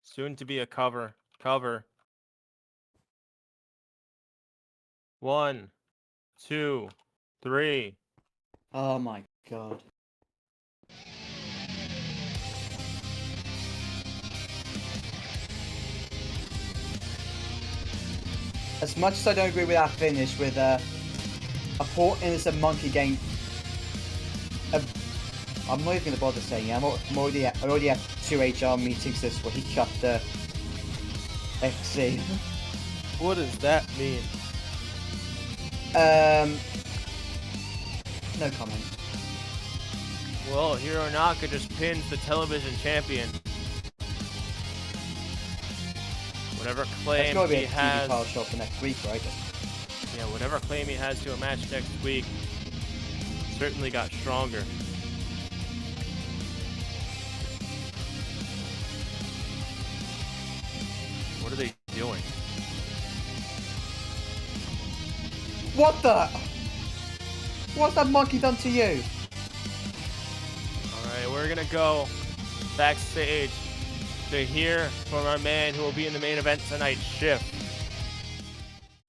soon to be a cover. Cover. 1, 2, 3. Oh my God. As much as I don't agree with that finish with a poor innocent monkey game, I'm not even going to bother saying it. I already had 2 HR meetings this week after XC. What does that mean? No comment. Well, Hironaka just pins the television champion. Whatever claim That's got to be he a TV has. Power show for next week, right? Yeah, whatever claim he has to a match next week certainly got stronger. What are they doing? What the? What's that monkey done to you? Alright, we're gonna go backstage to hear from our man who will be in the main event tonight, Shiff.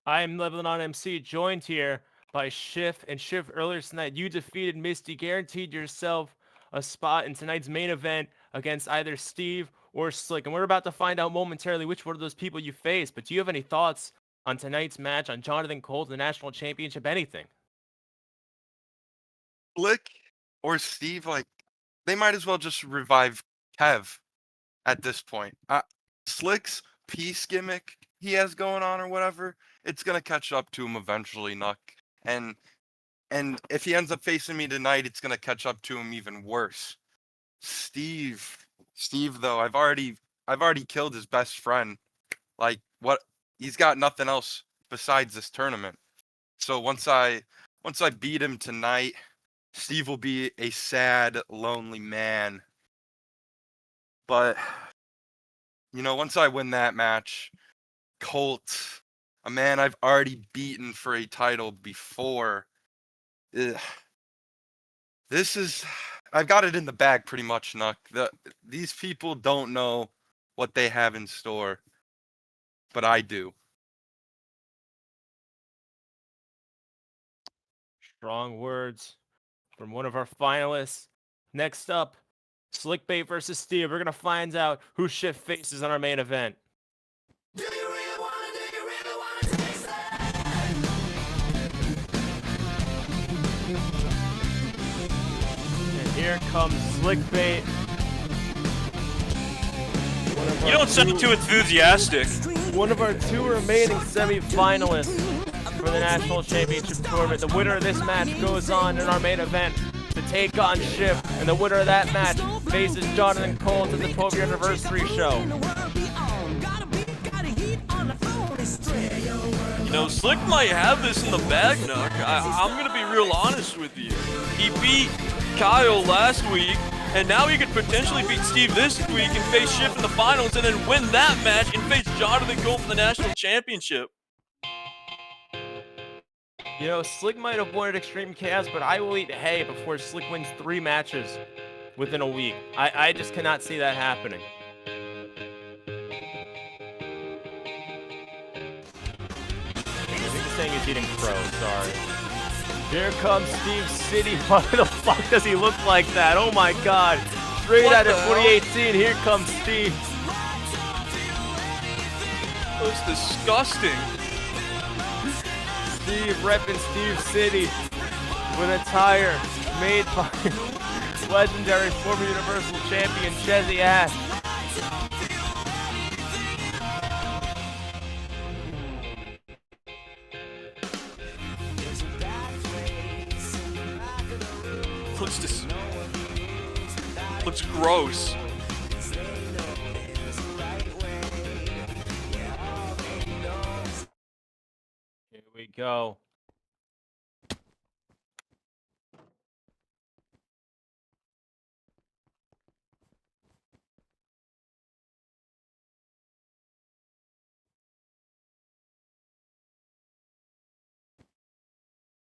I'm Lebanon MC, joined here by Shiff. And Shiff, earlier tonight, you defeated Misty, guaranteed yourself a spot in tonight's main event against either Steve or Slick. And we're about to find out momentarily which one of those people you face. But do you have any thoughts on tonight's match, on Jonathan Colt, the national championship, anything? Slick or Steve, like, they might as well just revive Kev at this point. Slick's peace gimmick he has going on or whatever, it's gonna catch up to him eventually, Nuck. And if he ends up facing me tonight, it's gonna catch up to him even worse. Steve though, I've already killed his best friend. Like, what? He's got nothing else besides this tournament. So once I beat him tonight, Steve will be a sad, lonely man. But, you know, once I win that match, Colt, a man I've already beaten for a title before. I've got it in the bag pretty much, Nuck. These people don't know what they have in store, but I do. Strong words from one of our finalists. Next up, Slickbait versus Steve. We're gonna find out who Shiff faces on our main event. And here comes Slickbait. You don't sound too enthusiastic. One of our two remaining semi-finalists for the National Championship Tournament. The winner of this match goes on in our main event to take on Shiff, and the winner of that match faces Jonathan Colt at the 12-year anniversary show. You know, Slick might have this in the bag, Nuck. I'm gonna be real honest with you. He beat Kyle last week, and now he could potentially beat Steve this week and face Shiff in the finals, and then win that match and face Jonathan Colt for the National Championship. You know, Slick might have won at Extreme Chaos, but I will eat hay before Slick wins 3 matches within a week. I just cannot see that happening. I think he's saying he's eating crow, sorry. Here comes Steve City. Why the fuck does he look like that? Oh my god. Straight out of 2018, here comes Steve. That's disgusting. Steve repping Steve City with a tire made by legendary former Universal Champion Chezzy Ash. Looks gross. Here we go.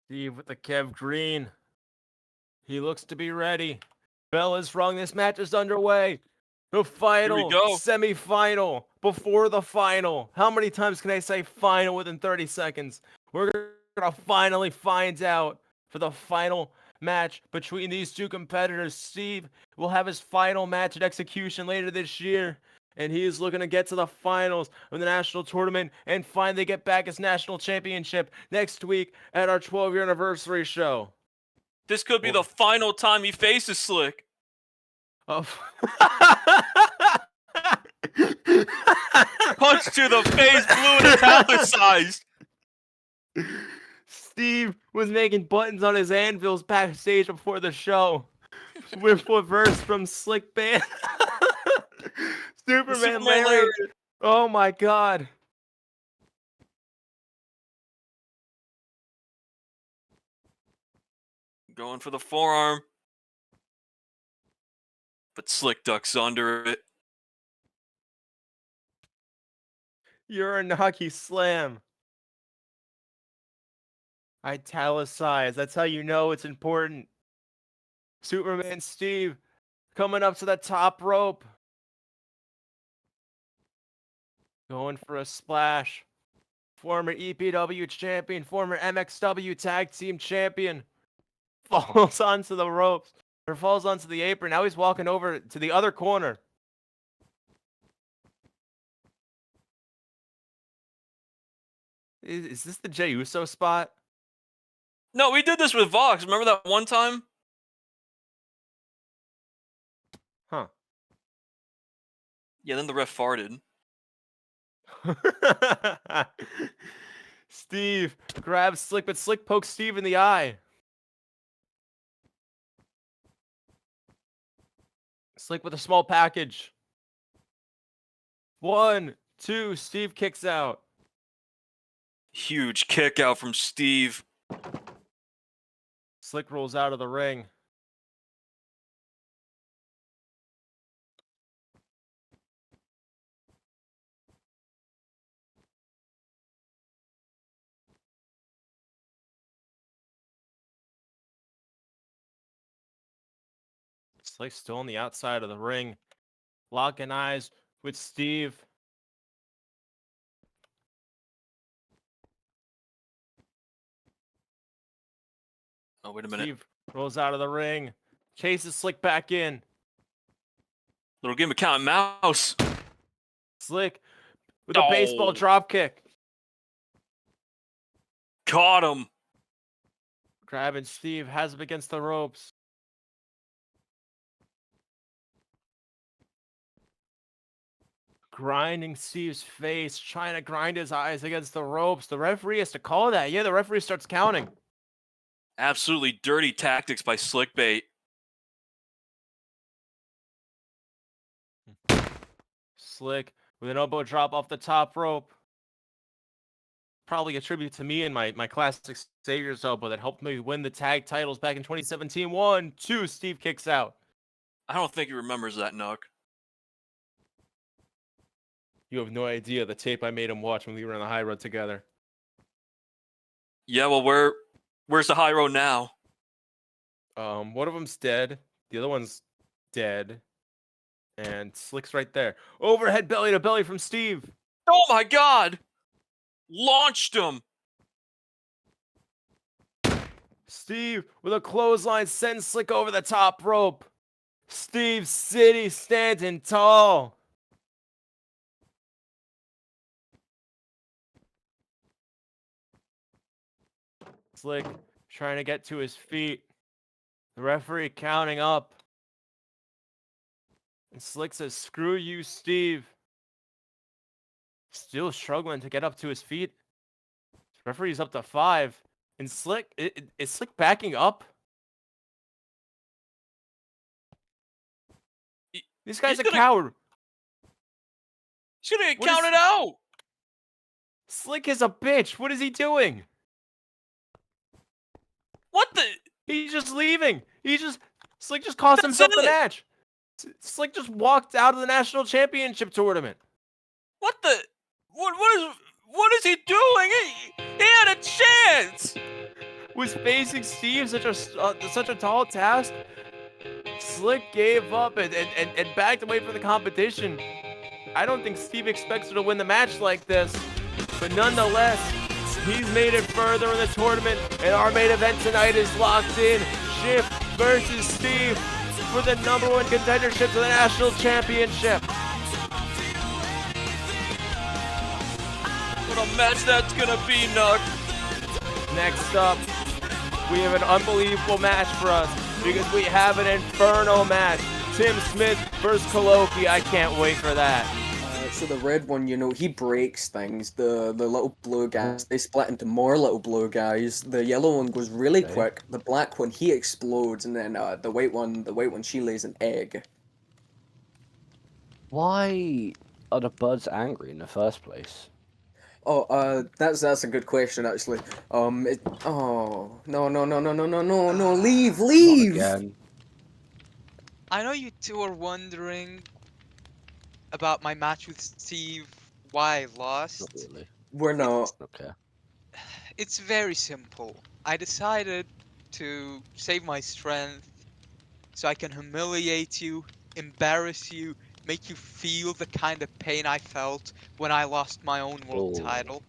Steve with the Kev Green. He looks to be ready. Bell is rung. This match is underway. The final, semi-final, before the final. How many times can I say final within 30 seconds? We're going to finally find out for the final match between these two competitors. Steve will have his final match at Execution later this year, and he is looking to get to the finals of the national tournament and finally get back his national championship next week at our 12-year anniversary show. This could be the final time he faces Slick. Oh. Punch to the face, blue and italicized. Steve was making buttons on his anvils backstage before the show. With reverse from Slick Band. Superman Larry. Oh my god. Going for the forearm. But Slick ducks under it. Uranagi slam. Italicized. That's how you know it's important. Superman Steve coming up to the top rope. Going for a splash. Former EPW champion, former MXW tag team champion. Falls onto the ropes. Or falls onto the apron. Now he's walking over to the other corner. Is this the Jey Uso spot? No, we did this with Vox. Remember that one time? Huh. Yeah, then the ref farted. Steve grabs Slick, but Slick pokes Steve in the eye. Slick with a small package. 1, 2, Steve kicks out. Huge kick out from Steve. Slick rolls out of the ring. Slick's still on the outside of the ring. Locking eyes with Steve. Oh, wait a minute. Steve Rolls out of the ring. Chases Slick back in. Little game of cat and mouse. Slick with a baseball drop kick. Caught him. Grabbing Steve, has him against the ropes. Grinding Steve's face, trying to grind his eyes against the ropes. The referee has to call that. Yeah, the referee starts counting. Absolutely dirty tactics by Slickbait. Slick with an elbow drop off the top rope. Probably a tribute to me and my classic Savior's elbow that helped me win the tag titles back in 2017. 1, 2, Steve kicks out. I don't think he remembers that, Nook. You have no idea the tape I made him watch when we were on the high road together. Yeah, well, where's the high road now? One of them's dead. The other one's dead. And Slick's right there. Overhead belly to belly from Steve. Oh my god! Launched him! Steve with a clothesline sends Slick over the top rope. Steve City standing tall. Slick trying to get to his feet. The referee counting up. And Slick says, "Screw you, Steve." Still struggling to get up to his feet. Referee's up to 5. And Slick, is Slick backing up? This guy's a coward. He's gonna get counted out. Slick is a bitch. What is he What the? He's just leaving. Slick just cost himself the match. Slick just walked out of the national championship tournament. What the? What is he doing? He had a chance. Was facing Steve such a tall task? Slick gave up and backed away from the competition. I don't think Steve expects her to win the match like this, but nonetheless, he's made it further in the tournament, and our main event tonight is locked in. Shiff versus Steve for the #1 contendership to the national championship. What a match that's gonna be, Nook. Next up, we have an unbelievable match for us because we have an Inferno match. Tim Smith versus Kholoki. I can't wait for that. So the red one, you know, he breaks things. The little blue guys, they split into more little blue guys. The yellow one goes really quick. The black one, he explodes, and then the white one, she lays an egg. Why are the birds angry in the first place? Oh, that's a good question actually. No, leave! Again. I know you two are wondering about my match with Steve, why I lost. Not really. We're not. Okay. It's very simple. I decided to save my strength so I can humiliate you, embarrass you, make you feel the kind of pain I felt when I lost my own world title.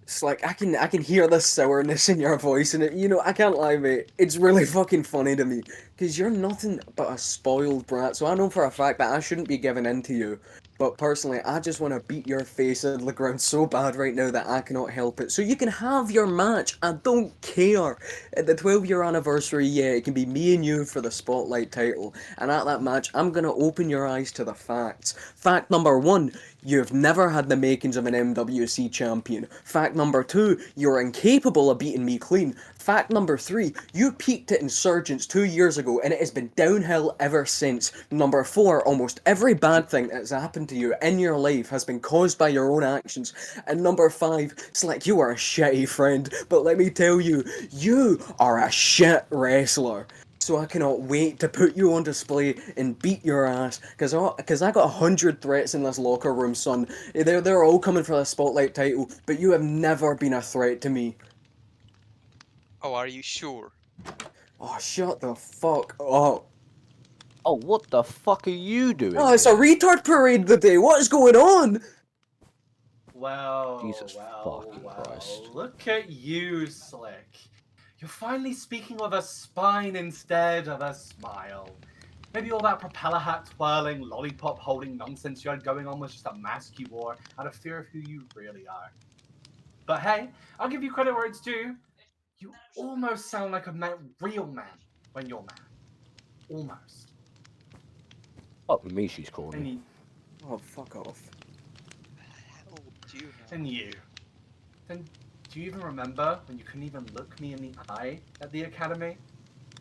It's like I can hear the sourness in your voice, and you know, I can't lie, mate. It's really fucking funny to me because you're nothing but a spoiled brat. So I know for a fact that I shouldn't be giving in to you. But personally, I just want to beat your face into the ground so bad right now that I cannot help it. So you can have your match. I don't care. At the 12-year anniversary, yeah, it can be me and you for the Spotlight title. And at that match, I'm going to open your eyes to the facts. Fact number 1, you've never had the makings of an MWC champion. Fact number 2, you're incapable of beating me clean. Fact number 3, you peaked at Insurgents 2 years ago and it has been downhill ever since. Number 4, almost every bad thing that's happened to you in your life has been caused by your own actions. And number 5, it's like you are a shitty friend, but let me tell you, you are a shit wrestler. So I cannot wait to put you on display and beat your ass, cause I got 100 threats in this locker room, son. They're all coming for the Spotlight title, but you have never been a threat to me. Oh, are you sure? Oh, shut the fuck up. Oh, what the fuck are you doing? Oh, it's a retard parade today. What is going on? Well, Jesus fucking Christ. Look at you, Slick. You're finally speaking with a spine instead of a smile. Maybe all that propeller hat twirling, lollipop holding nonsense you had going on was just a mask you wore out of fear of who you really are. But hey, I'll give you credit where it's due. You almost sound like a real man when you're mad. Almost. Fuck me, she's calling. Oh, fuck off. And you. Then do you even remember when you couldn't even look me in the eye at the academy?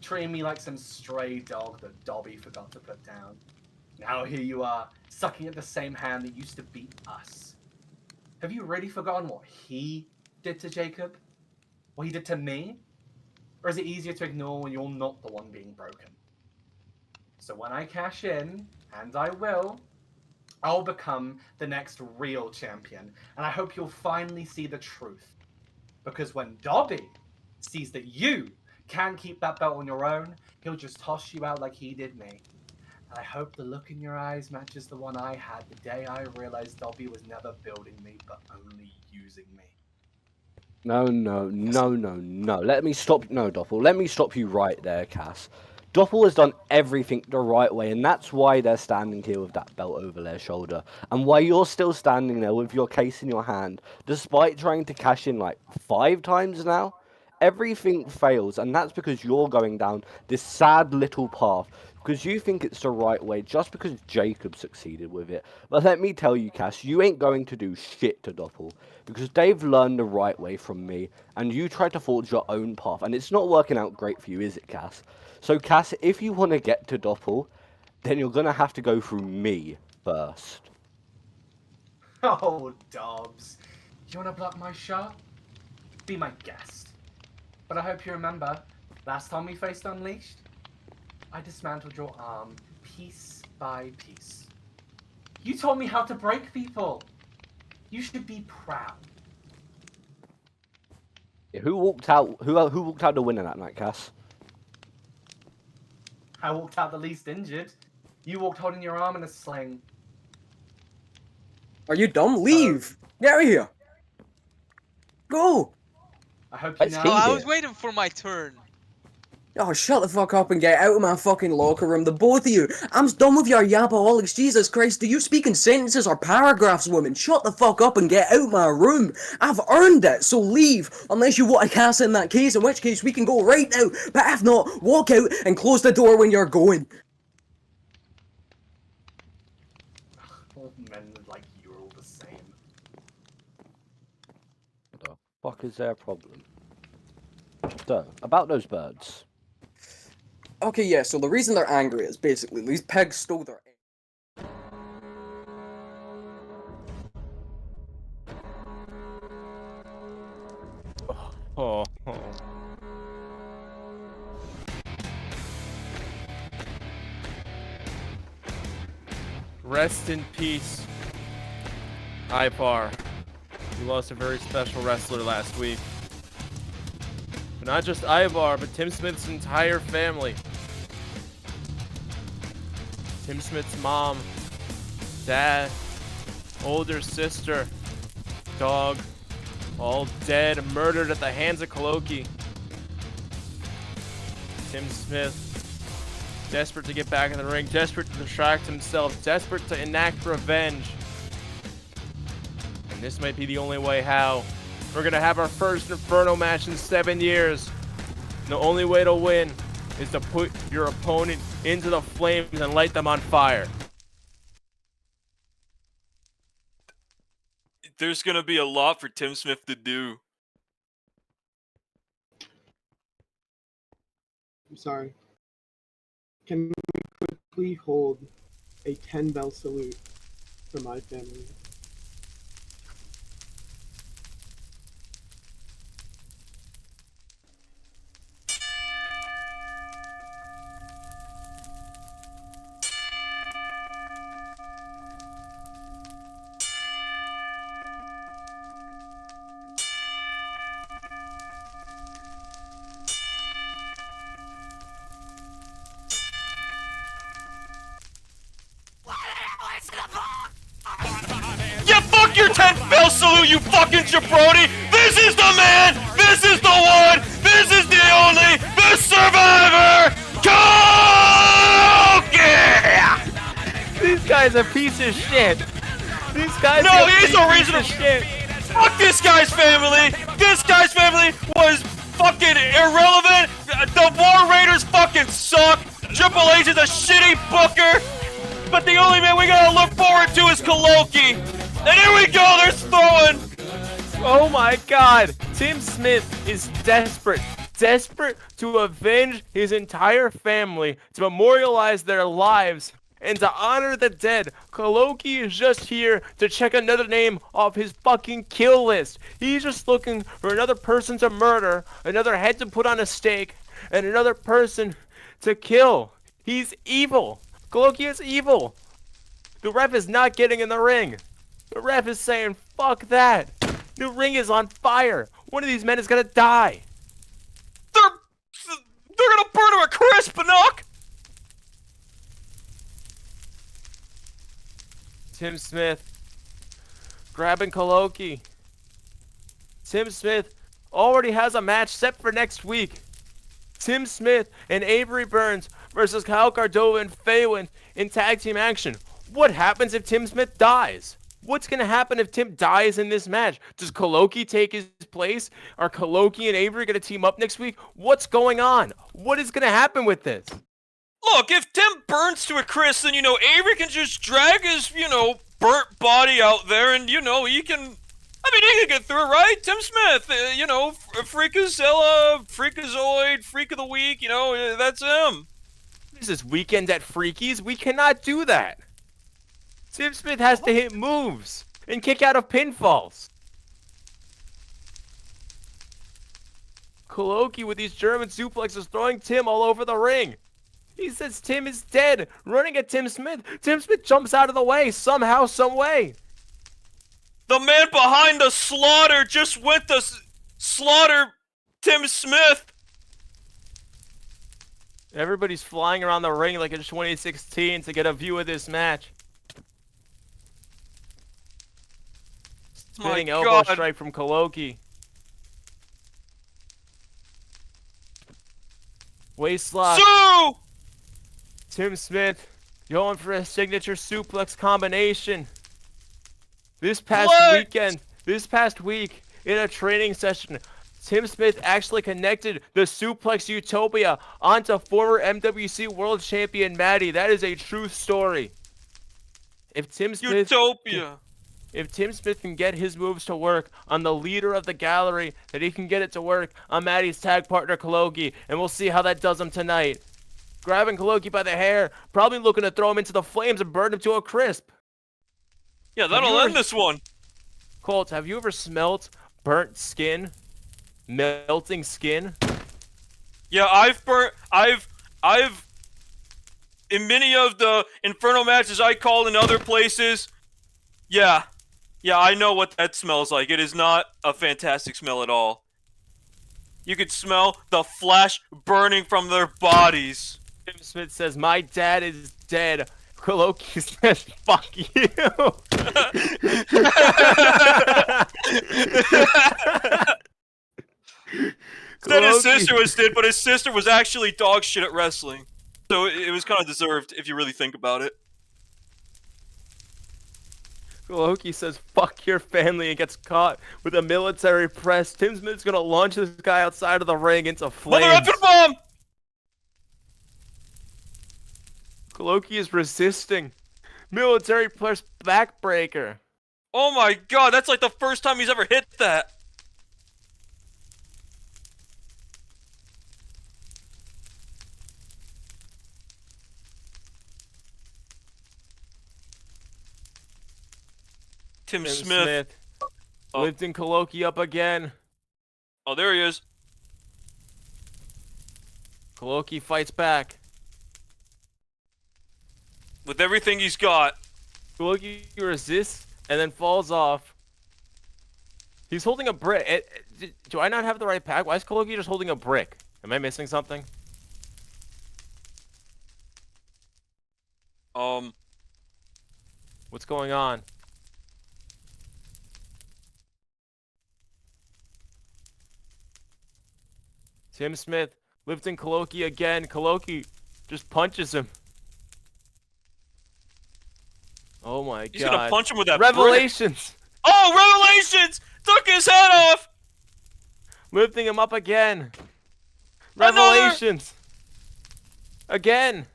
Treating me like some stray dog that Dobby forgot to put down. Now here you are, sucking at the same hand that used to beat us. Have you really forgotten what he did to Jacob? What he did to me? Or is it easier to ignore when you're not the one being broken? So when I cash in, and I will, I'll become the next real champion, and I hope you'll finally see the truth. Because when Dobby sees that you can't keep that belt on your own, he'll just toss you out like he did me. And I hope the look in your eyes matches the one I had the day I realized Dobby was never building me, but only using me. No. Let me stop. No, Doppel. Let me stop you right there, Cass. Doppel has done everything the right way, and that's why they're standing here with that belt over their shoulder, and why you're still standing there with your case in your hand, despite trying to cash in like 5 times now. Everything fails, and that's because you're going down this sad little path, because you think it's the right way, just because Jacob succeeded with it. But let me tell you, Cass, you ain't going to do shit to Doppel, because they've learned the right way from me, and you tried to forge your own path, and it's not working out great for you, is it, Cass? So, Cass, if you want to get to Doppel, then you're going to have to go through me first. Oh, Dobbs. You want to block my shot? Be my guest. But I hope you remember, last time we faced Unleashed, I dismantled your arm piece by piece. You taught me how to break people. You should be proud. Who walked out? Who walked out the winner that night, Cass? I walked out the least injured. You walked holding your arm in a sling. Are you dumb? Leave! Get out of here! Go! I hope you know. Oh, I was waiting for my turn. Oh, shut the fuck up and get out of my fucking locker room, the both of you. I'm done with your yapaholics. Jesus Christ, do you speak in sentences or paragraphs, woman? Shut the fuck up and get out my room. I've earned it, so leave. Unless you want to cast in that case, in which case we can go right now. But if not, walk out and close the door when you're going. All men like you are all the same. What the fuck is their problem? So, about those birds. Okay, yeah, so the reason they're angry is basically these pigs stole their egg. Oh. Rest in peace, Ivar. We lost a very special wrestler last week. But not just Ivar, but Tim Smith's entire family. Tim Smith's mom, dad, older sister, dog, all dead, murdered at the hands of Kholoki. Tim Smith, desperate to get back in the ring, desperate to distract himself, desperate to enact revenge. And this might be the only way how. We're gonna have our first Inferno match in 7 years. And the only way to win is to put your opponent into the flames and light them on fire. There's gonna be a lot for Tim Smith to do. I'm sorry. Can we quickly hold a 10-bell salute for my family? Yeah, fuck your 10th bell salute, you fucking jabroni! This is the man! This is the one! This is the only, the Survivor, Kholoki! These guys are piece of shit. These guys No, are he's no piece reason of to shit. Fuck this guy's family! This guy's family was fucking irrelevant! The War Raiders fucking suck! Triple H is a shitty booker! But the only man we gotta look forward to is Kholoki! And here we go, they're throwing! Oh my god! Tim Smith is desperate to avenge his entire family, to memorialize their lives, and to honor the dead. Kholoki is just here to check another name off his fucking kill list. He's just looking for another person to murder, another head to put on a stake, and another person to kill. He's evil. Kholoki is evil. The ref is not getting in the ring. The ref is saying, fuck that. The ring is on fire. One of these men is gonna die. They're gonna burn to a crisp, Nook! Tim Smith grabbing Kholoki. Tim Smith already has a match set for next week. Tim Smith and Avery Burns versus Kyle Cardova and Faywind in tag team action. What happens if Tim Smith dies? What's going to happen if Tim dies in this match? Does Kholoki take his place? Are Kholoki and Avery going to team up next week? What's going on? What is going to happen with this? Look, if Tim burns to a crisp, then, Avery can just drag his, burnt body out there and, he can... he can get through it, right? Tim Smith, Freakazilla, Freakazoid, Freak of the Week, that's him. This is Weekend at Freakies. We cannot do that. Tim Smith has to hit moves and kick out of pinfalls. Kholoki with these German suplexes throwing Tim all over the ring. He says Tim is dead, running at Tim Smith. Tim Smith jumps out of the way somehow, some way. The man behind the slaughter just went to slaughter Tim Smith. Everybody's flying around the ring like it's 2016 to get a view of this match. Spinning elbow strike from Kholoki. Waist lock. So! Tim Smith going for a signature suplex combination. This past week, in a training session, Tim Smith actually connected the Suplex Utopia onto former MWC World Champion Maddie. That is a true story. If Tim Smith can get his moves to work on the leader of the gallery, that he can get it to work on Maddie's tag partner Kholoki, and we'll see how that does him tonight. Grabbing Kholoki by the hair, probably looking to throw him into the flames and burn him to a crisp. Yeah, that'll end this one. Colt, have you ever smelt burnt skin? Melting skin? Yeah, in many of the Inferno matches I called in other places, yeah, I know what that smells like. It is not a fantastic smell at all. You could smell the flesh burning from their bodies. Tim Smith says, my dad is dead. Kholoki says, fuck you. Said his sister was dead, but his sister was actually dog shit at wrestling. So it was kind of deserved, if you really think about it. Kholoki says, fuck your family, and gets caught with a military press. Tim Smith's gonna launch this guy outside of the ring into flames. Mother effing bomb! Kholoki is resisting. Military press backbreaker. Oh my god, that's like the first time he's ever hit that. Tim Smith. Lifting Kholoki up again. Oh, there he is. Kholoki fights back. With everything he's got. Kholoki resists and then falls off. He's holding a brick. Do I not have the right pack? Why is Kholoki just holding a brick? Am I missing something? What's going on? Tim Smith lifting Kholoki again. Kholoki just punches him. Oh my god. He's gonna punch him with that Revelations! Brick. Oh, Revelations! Took his head off! Lifting him up again. Another! Revelations! Again!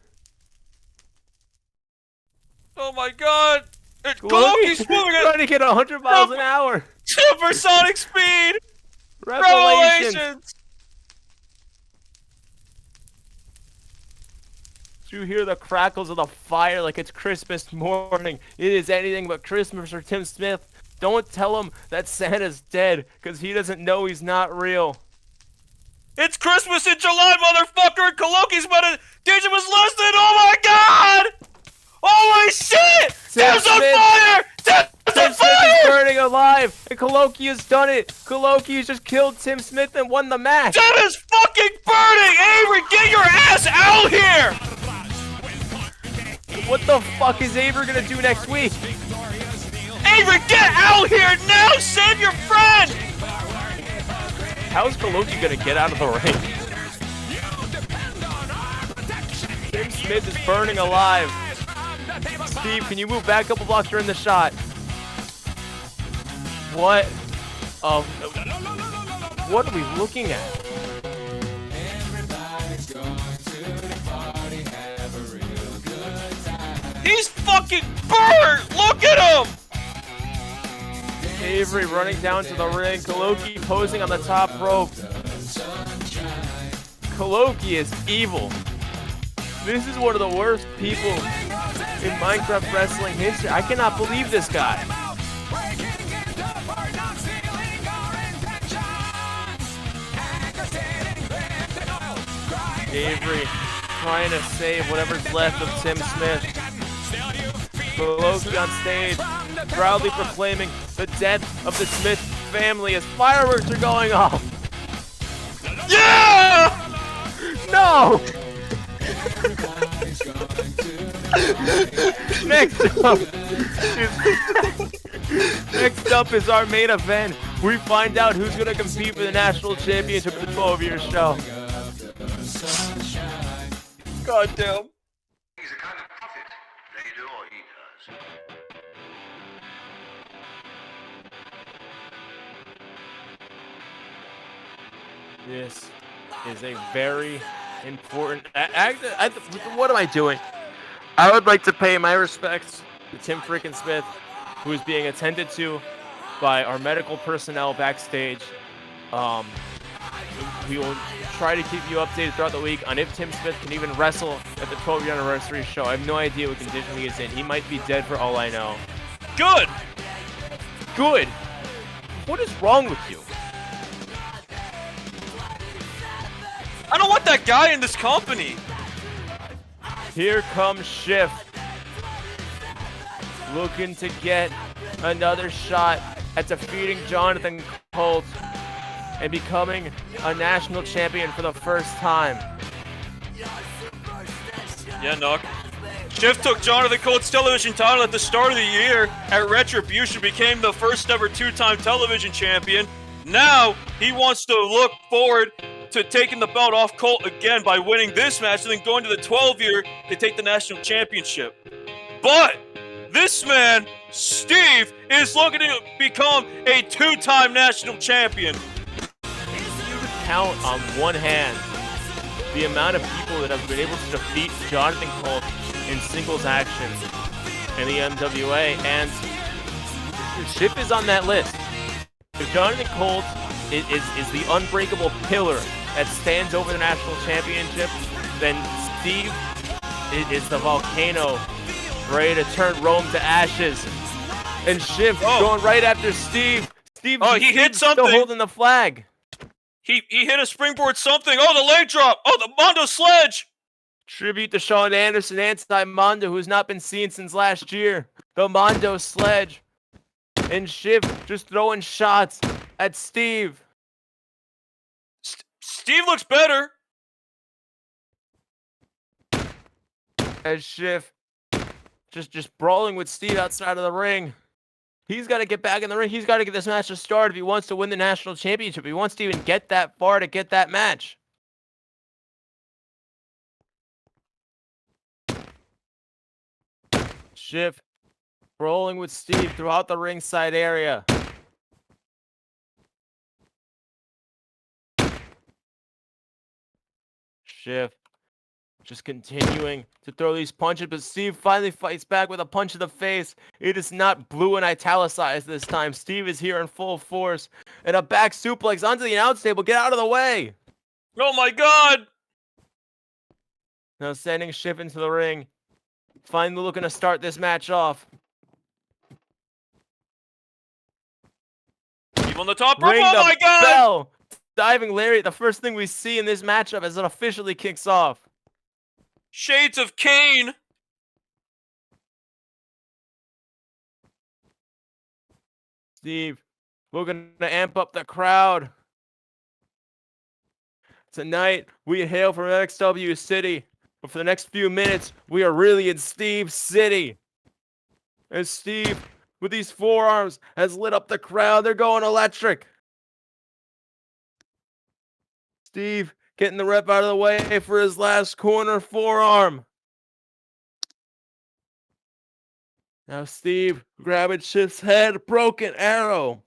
Oh my god! Kholoki's Kholoki's moving trying to get 100 miles an hour. Supersonic speed! Revelations! You hear the crackles of the fire like it's Christmas morning. It is anything but Christmas for Tim Smith. Don't tell him that Santa's dead, because he doesn't know he's not real. It's Christmas in July, motherfucker! And Kholoki's about to teach him his lesson! Oh my god! Holy shit! Tim's on fire! Tim Smith is burning alive, and Kholoki has done it. Kholoki has just killed Tim Smith and won the match. Tim is fucking burning! Avery, get your ass out here! What the fuck is Avery gonna do next week? Avery, get out here now! Save your friend! How's Kholoki gonna get out of the ring? Tim Smith is burning alive. Steve, can you move back a couple blocks? You're in the shot. What? What are we looking at? He's fucking burnt! Look at him! Avery running down to the ring. Kholoki posing on the top rope. Kholoki is evil. This is one of the worst people in Minecraft wrestling history. I cannot believe this guy. Avery trying to save whatever's left of Tim Smith. Kholoki on stage, proudly proclaiming the death of the Smith family as fireworks are going off. Yeah! No! Next up is our main event. We find out who's going to compete for the national championship of the 12-year show. God damn. This is a very important. What am I doing? I would like to pay my respects to Tim freaking Smith, who is being attended to by our medical personnel backstage. We will try to keep you updated throughout the week on if Tim Smith can even wrestle at the 12th anniversary show. I have no idea what condition he is in. He might be dead for all I know. Good! Good! What is wrong with you? I don't want that guy in this company. Here comes Shiff. Looking to get another shot at defeating Jonathan Colt and becoming a national champion for the first time. Yeah, Nook. Shiff took Jonathan Colt's television title at the start of the year at Retribution, became the first ever two-time television champion. Now, he wants to look forward to taking the belt off Colt again by winning this match and then going to the 12-year to take the national championship. But this man, Steve, is looking to become a two-time national champion. You could count on one hand the amount of people that have been able to defeat Jonathan Colt in singles action in the MWA, and Shiff is on that list. If Jonathan Colt is the unbreakable pillar that stands over the national championship, then Steve is the volcano ready to turn Rome to ashes. And Shiff going right after Steve. Steve, he hit something. Still holding the flag. He hit a springboard something. Oh, the leg drop. Oh, the Mondo sledge. Tribute to Sean Anderson, anti-Mondo, who's not been seen since last year. The Mondo sledge. And Shiff just throwing shots at Steve. Steve looks better. As Shiff just brawling with Steve outside of the ring. He's got to get back in the ring. He's got to get this match to start if he wants to win the national championship. He wants to even get that far to get that match. Shiff rolling with Steve throughout the ringside area. Shiff just continuing to throw these punches, but Steve finally fights back with a punch in the face. It is not blue and italicized this time. Steve is here in full force. And a back suplex onto the announce table. Get out of the way. Oh my god! Now sending Shiff into the ring. Finally looking to start this match off. Keep on the top rope. Ring Oh the my god! bell. Diving lariat, the first thing we see in this matchup as it officially kicks off. Shades of Kane. Steve, looking to amp up the crowd. Tonight, we hail from XW City, but for the next few minutes, we are really in Steve City. As Steve, with these forearms, has lit up the crowd. They're going electric. Steve getting the rep out of the way for his last corner forearm. Now Steve grabbing Shift's head, broken arrow.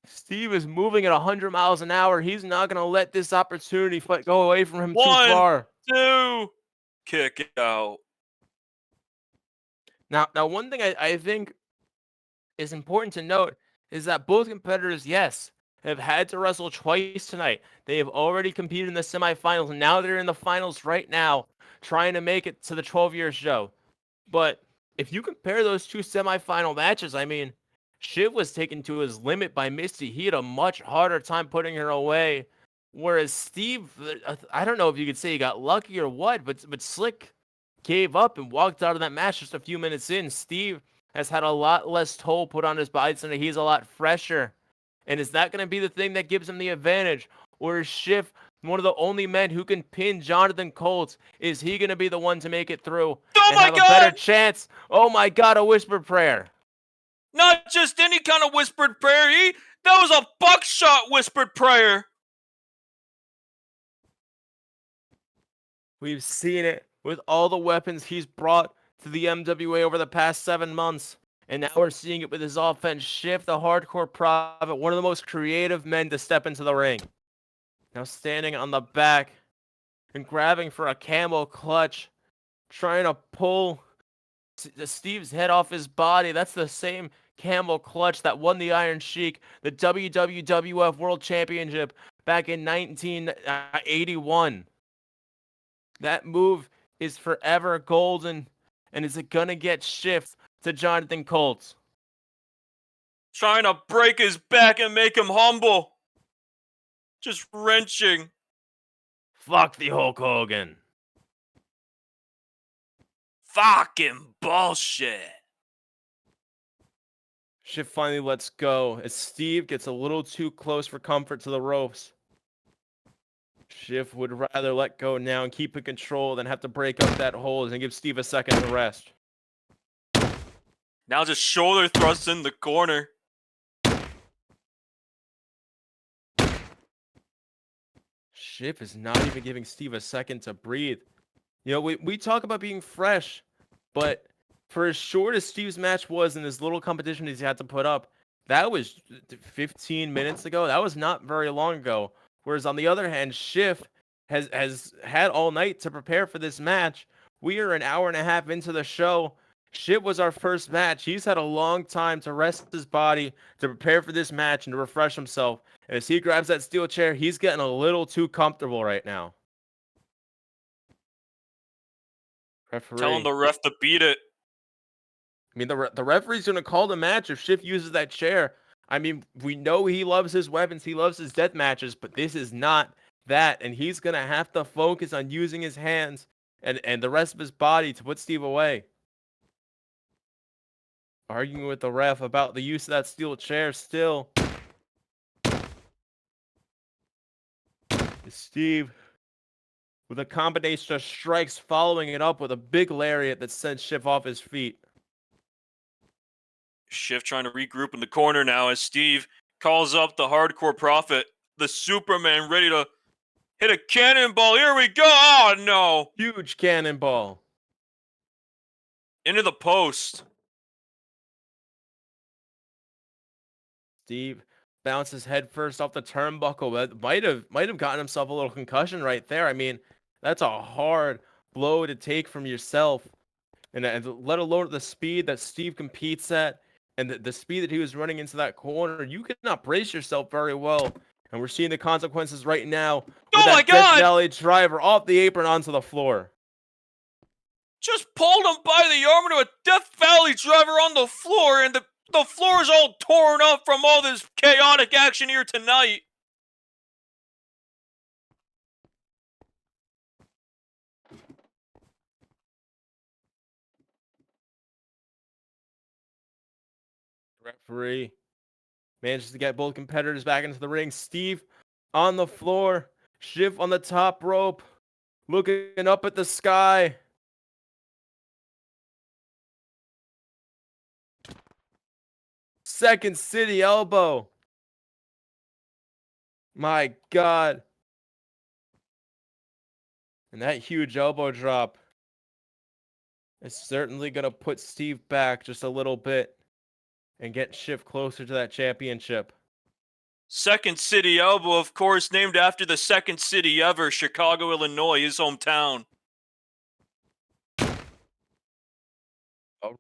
Steve is moving at 100 miles an hour. He's not going to let this opportunity go away from him too far. 1, 2, kick out. Now one thing I think is important to note is that both competitors, yes, have had to wrestle twice tonight. They have already competed in the semifinals, and now they're in the finals right now, trying to make it to the 12-year show. But if you compare those two semifinal matches, I mean, Shiv was taken to his limit by Misty. He had a much harder time putting her away. Whereas Steve, I don't know if you could say he got lucky or what, but Slick gave up and walked out of that match just a few minutes in. Steve has had a lot less toll put on his body tonight. He's a lot fresher. And is that going to be the thing that gives him the advantage? Or is Shiff one of the only men who can pin Jonathan Colt? Is he going to be the one to make it through and have a better chance? Oh my God, a whispered prayer. Not just any kind of whispered prayer. That was a buckshot whispered prayer. We've seen it with all the weapons he's brought to the MWA over the past 7 months. And now we're seeing it with his offense. Shift, the hardcore prophet, one of the most creative men to step into the ring. Now standing on the back and grabbing for a camel clutch. Trying to pull Steve's head off his body. That's the same camel clutch that won the Iron Sheik, the WWF World Championship back in 1981. That move is forever golden. And is it going to get Shift to Jonathan Colt? Trying to break his back and make him humble. Just wrenching. Fuck the Hulk Hogan. Fucking bullshit. Shift finally lets go as Steve gets a little too close for comfort to the ropes. Shift would rather let go now and keep in control than have to break up that hold and give Steve a second to rest. Now just shoulder thrusts in the corner. Shift is not even giving Steve a second to breathe. You know, we talk about being fresh, but for as short as Steve's match was in this little competition he's had to put up, that was 15 minutes ago. That was not very long ago. Whereas on the other hand, Shift has had all night to prepare for this match. We are an hour and a half into the show. Shift was our first match. He's had a long time to rest his body, to prepare for this match, and to refresh himself. And as he grabs that steel chair, he's getting a little too comfortable right now. Referee. Telling the ref to beat it. I mean, the referee's going to call the match if Shift uses that chair. I mean, we know he loves his weapons. He loves his death matches, but this is not that. And he's going to have to focus on using his hands and the rest of his body to put Steve away. Arguing with the ref about the use of that steel chair still. Steve, with a combination of strikes, following it up with a big lariat that sends Shift off his feet. Shift trying to regroup in the corner now as Steve calls up the hardcore prophet, the Superman, ready to hit a cannonball. Here we go. Oh, no. Huge cannonball. Into the post. Steve bounces head first off the turnbuckle, but might have gotten himself a little concussion right there. I mean, that's a hard blow to take from yourself, and let alone the speed that Steve competes at, and the speed that he was running into that corner. You cannot brace yourself very well, and we're seeing the consequences right now with Oh my that Death God! Valley driver off the apron onto the floor. Just pulled him by the arm into a Death Valley driver on the floor, and the floor is all torn up from all this chaotic action here tonight. Referee manages to get both competitors back into the ring. Steve on the floor, Shiff on the top rope, looking up at the sky. Second City elbow. My God. And that huge elbow drop is certainly going to put Steve back just a little bit and get Shiff closer to that championship. Second City elbow, of course, named after the second city ever, Chicago, Illinois, his hometown. A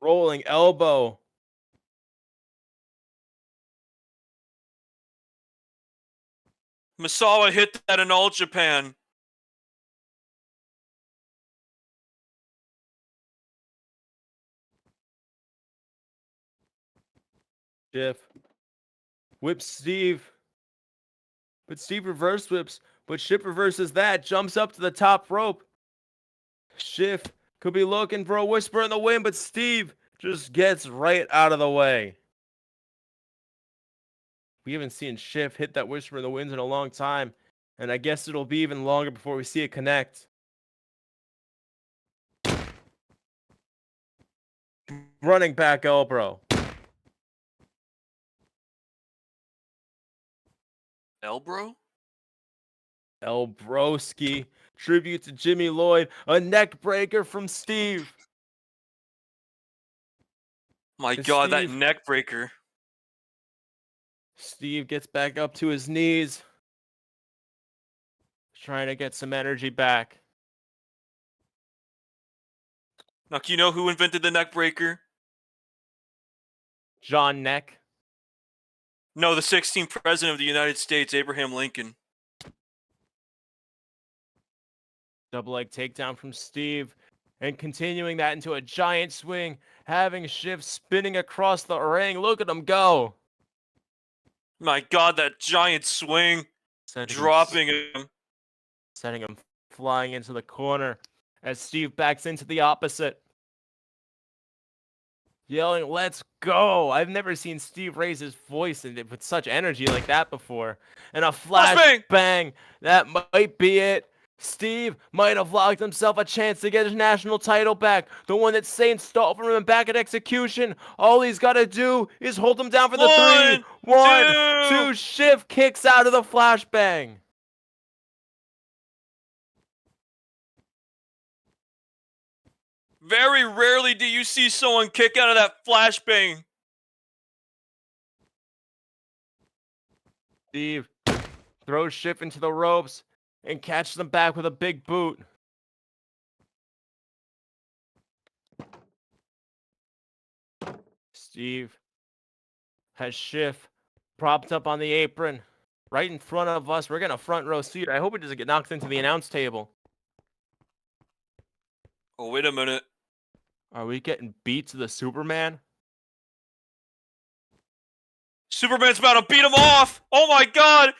rolling elbow. Misawa hit that in All Japan. Shiff whips Steve. But Steve reverse whips. But Shiff reverses that. Jumps up to the top rope. Shiff could be looking for a whisper in the wind, but Steve just gets right out of the way. We haven't seen Shiff hit that whisper in the wind in a long time, and I guess it'll be even longer before we see it connect. Running back elbow. Elbro? Elbroski. Tribute to Jimmy Lloyd. A neck breaker from Steve. My God, that neck breaker. Steve gets back up to his knees. Trying to get some energy back. Now, do you know who invented the neck breaker? John Neck. No, the 16th president of the United States, Abraham Lincoln. Double leg takedown from Steve. And continuing that into a giant swing. Having Shiff spinning across the ring. Look at him go. My God, that giant swing. Dropping him. Setting him flying into the corner as Steve backs into the opposite. Yelling, "Let's go!" I've never seen Steve raise his voice with such energy like that before. And a flash bang. That might be it. Steve might have locked himself a chance to get his national title back. The one that Saint stole from him back at Execution. All he's got to do is hold him down for the 3. 1, 2. Shiff kicks out of the flashbang. Very rarely do you see someone kick out of that flashbang. Steve throws Shiff into the ropes and catches them back with a big boot. Steve has Shiff propped up on the apron right in front of us. We're getting a front row seat. I hope it doesn't get knocked into the announce table. Oh, wait a minute. Are we getting beat to the Superman? Superman's about to beat him off. Oh my God.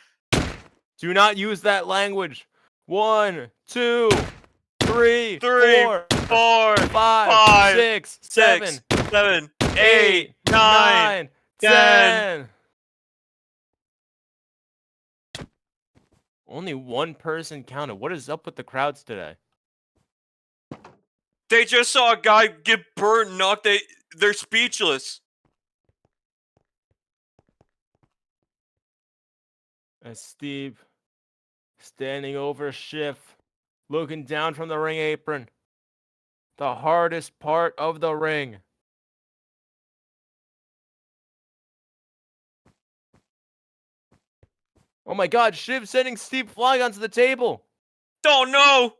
Do not use that language. 1, 2, 3, 4, 5, 6, 7, 8, 9, 10. Only one person counted. What is up with the crowds today? They just saw a guy get burnt, knocked. They're speechless. As Steve standing over Shiff, looking down from the ring apron. the hardest part of the ring. Oh my god, Shiv sending Steve flying onto the table. Oh no!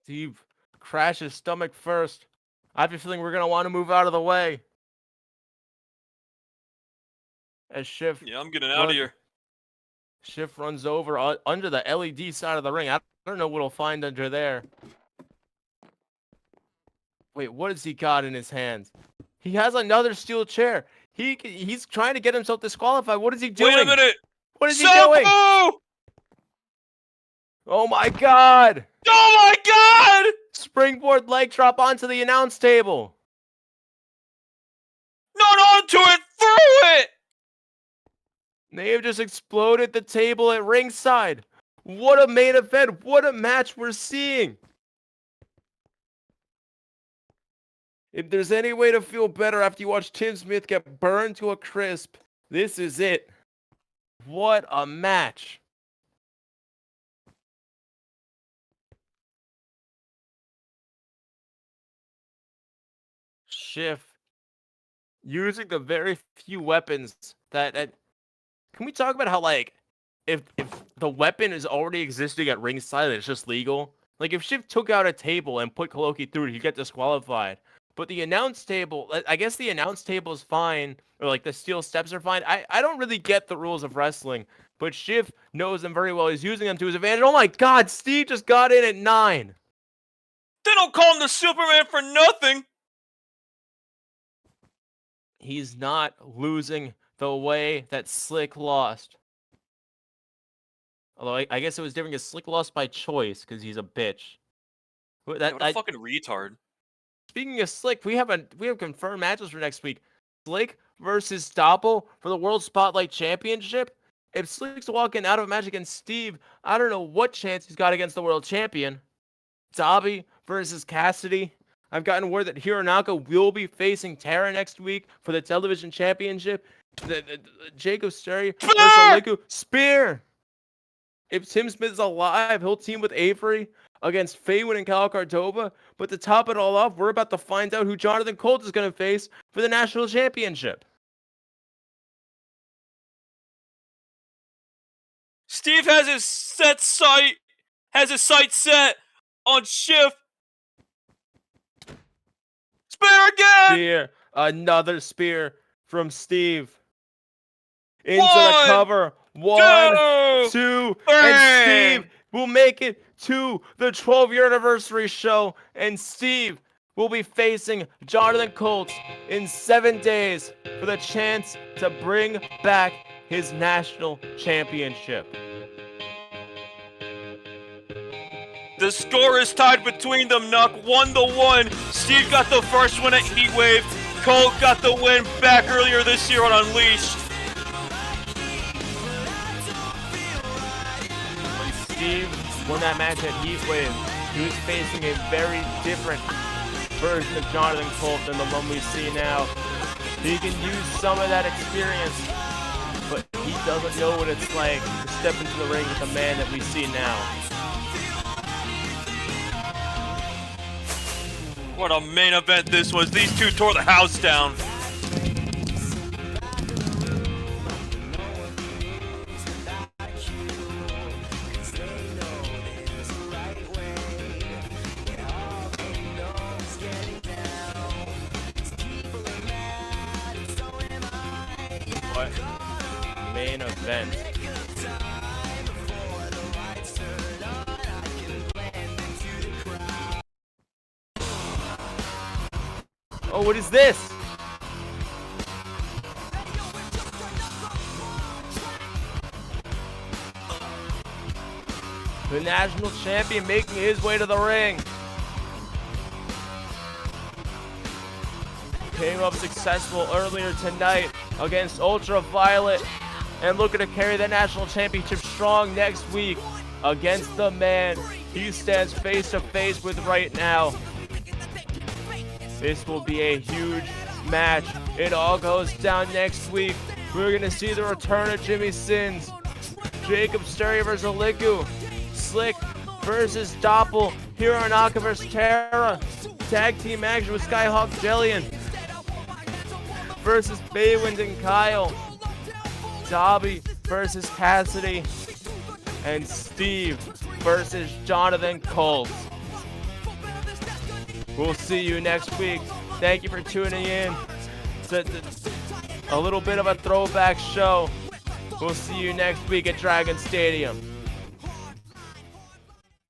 Steve crashes stomach first. I have a feeling we're going to want to move out of the way. As Shiff. Yeah, I'm getting out of here. Shiff runs over under the LED side of the ring. I don't know what he'll find under there. Wait, what has he got in his hands? He has another steel chair. He's trying to get himself disqualified. What is he doing? Wait a minute! What is he doing? Oh my god! Oh my god! Springboard leg drop onto the announce table. Not onto it, through it! They have just exploded the table at ringside. What a main event. What a match we're seeing. If there's any way to feel better after you watch Tim Smith get burned to a crisp, this is it. What a match. Shiff using the very few weapons that can we talk about how, like, if the weapon is already existing at ringside and it's just legal? Like, if Shiff took out a table and put Kholoki through it, he'd get disqualified. But the announce table, I guess the announce table is fine, or like the steel steps are fine. I don't really get the rules of wrestling, but Shiff knows them very well. He's using them to his advantage. Oh my god, Steve just got in at 9. They don't call him the Superman for nothing. He's not losing the way that Slick lost. Although I guess it was different because Slick lost by choice because he's a bitch. What a fucking retard. Speaking of Slick, we have confirmed matches for next week. Slick versus Doppel for the World Spotlight Championship. If Slick's walking out of a match against Steve, I don't know what chance he's got against the World Champion. Dobby versus Cassidy. I've gotten word that Hironaka will be facing Tara next week for the television championship. Jacob Sterry versus Aliku. Spear! If Tim Smith is alive, he'll team with Avery against Faywind and Cardova. But to top it all off, we're about to find out who Jonathan Colt is going to face for the national championship. Steve has his sight set on Shiff. Spear again! Spear. Another spear from Steve. Into the cover. 1, 2, and Steve will make it to the 12-year anniversary show. And Steve will be facing Jonathan Colt in 7 days for the chance to bring back his national championship. The score is tied between them, Nuck. 1-1. Steve got the first one at Heatwave. Colt got the win back earlier this year on Unleashed. When Steve won that match at Heatwave, he was facing a very different version of Jonathan Colt than the one we see now. He can use some of that experience, but he doesn't know what it's like to step into the ring with the man that we see now. What a main event this was. These two tore the house down. What main event? Oh, what is this? The national champion making his way to the ring. Came up successful earlier tonight against Ultraviolet and looking to carry the national championship strong next week against the man he stands face to face with right now. This will be a huge match. It all goes down next week. We're going to see the return of Jimmy Sins, Jacob Sterry versus Aliku, Slick versus Doppel, Hironaka versus Terra, tag team action with Skyhawk Jillian versus Faywind and Kyle, Dobby versus Cassidy, and Steve versus Jonathan Colt. We'll see you next week. Thank you for tuning in. It's a little bit of a throwback show. We'll see you next week at Dragon Stadium.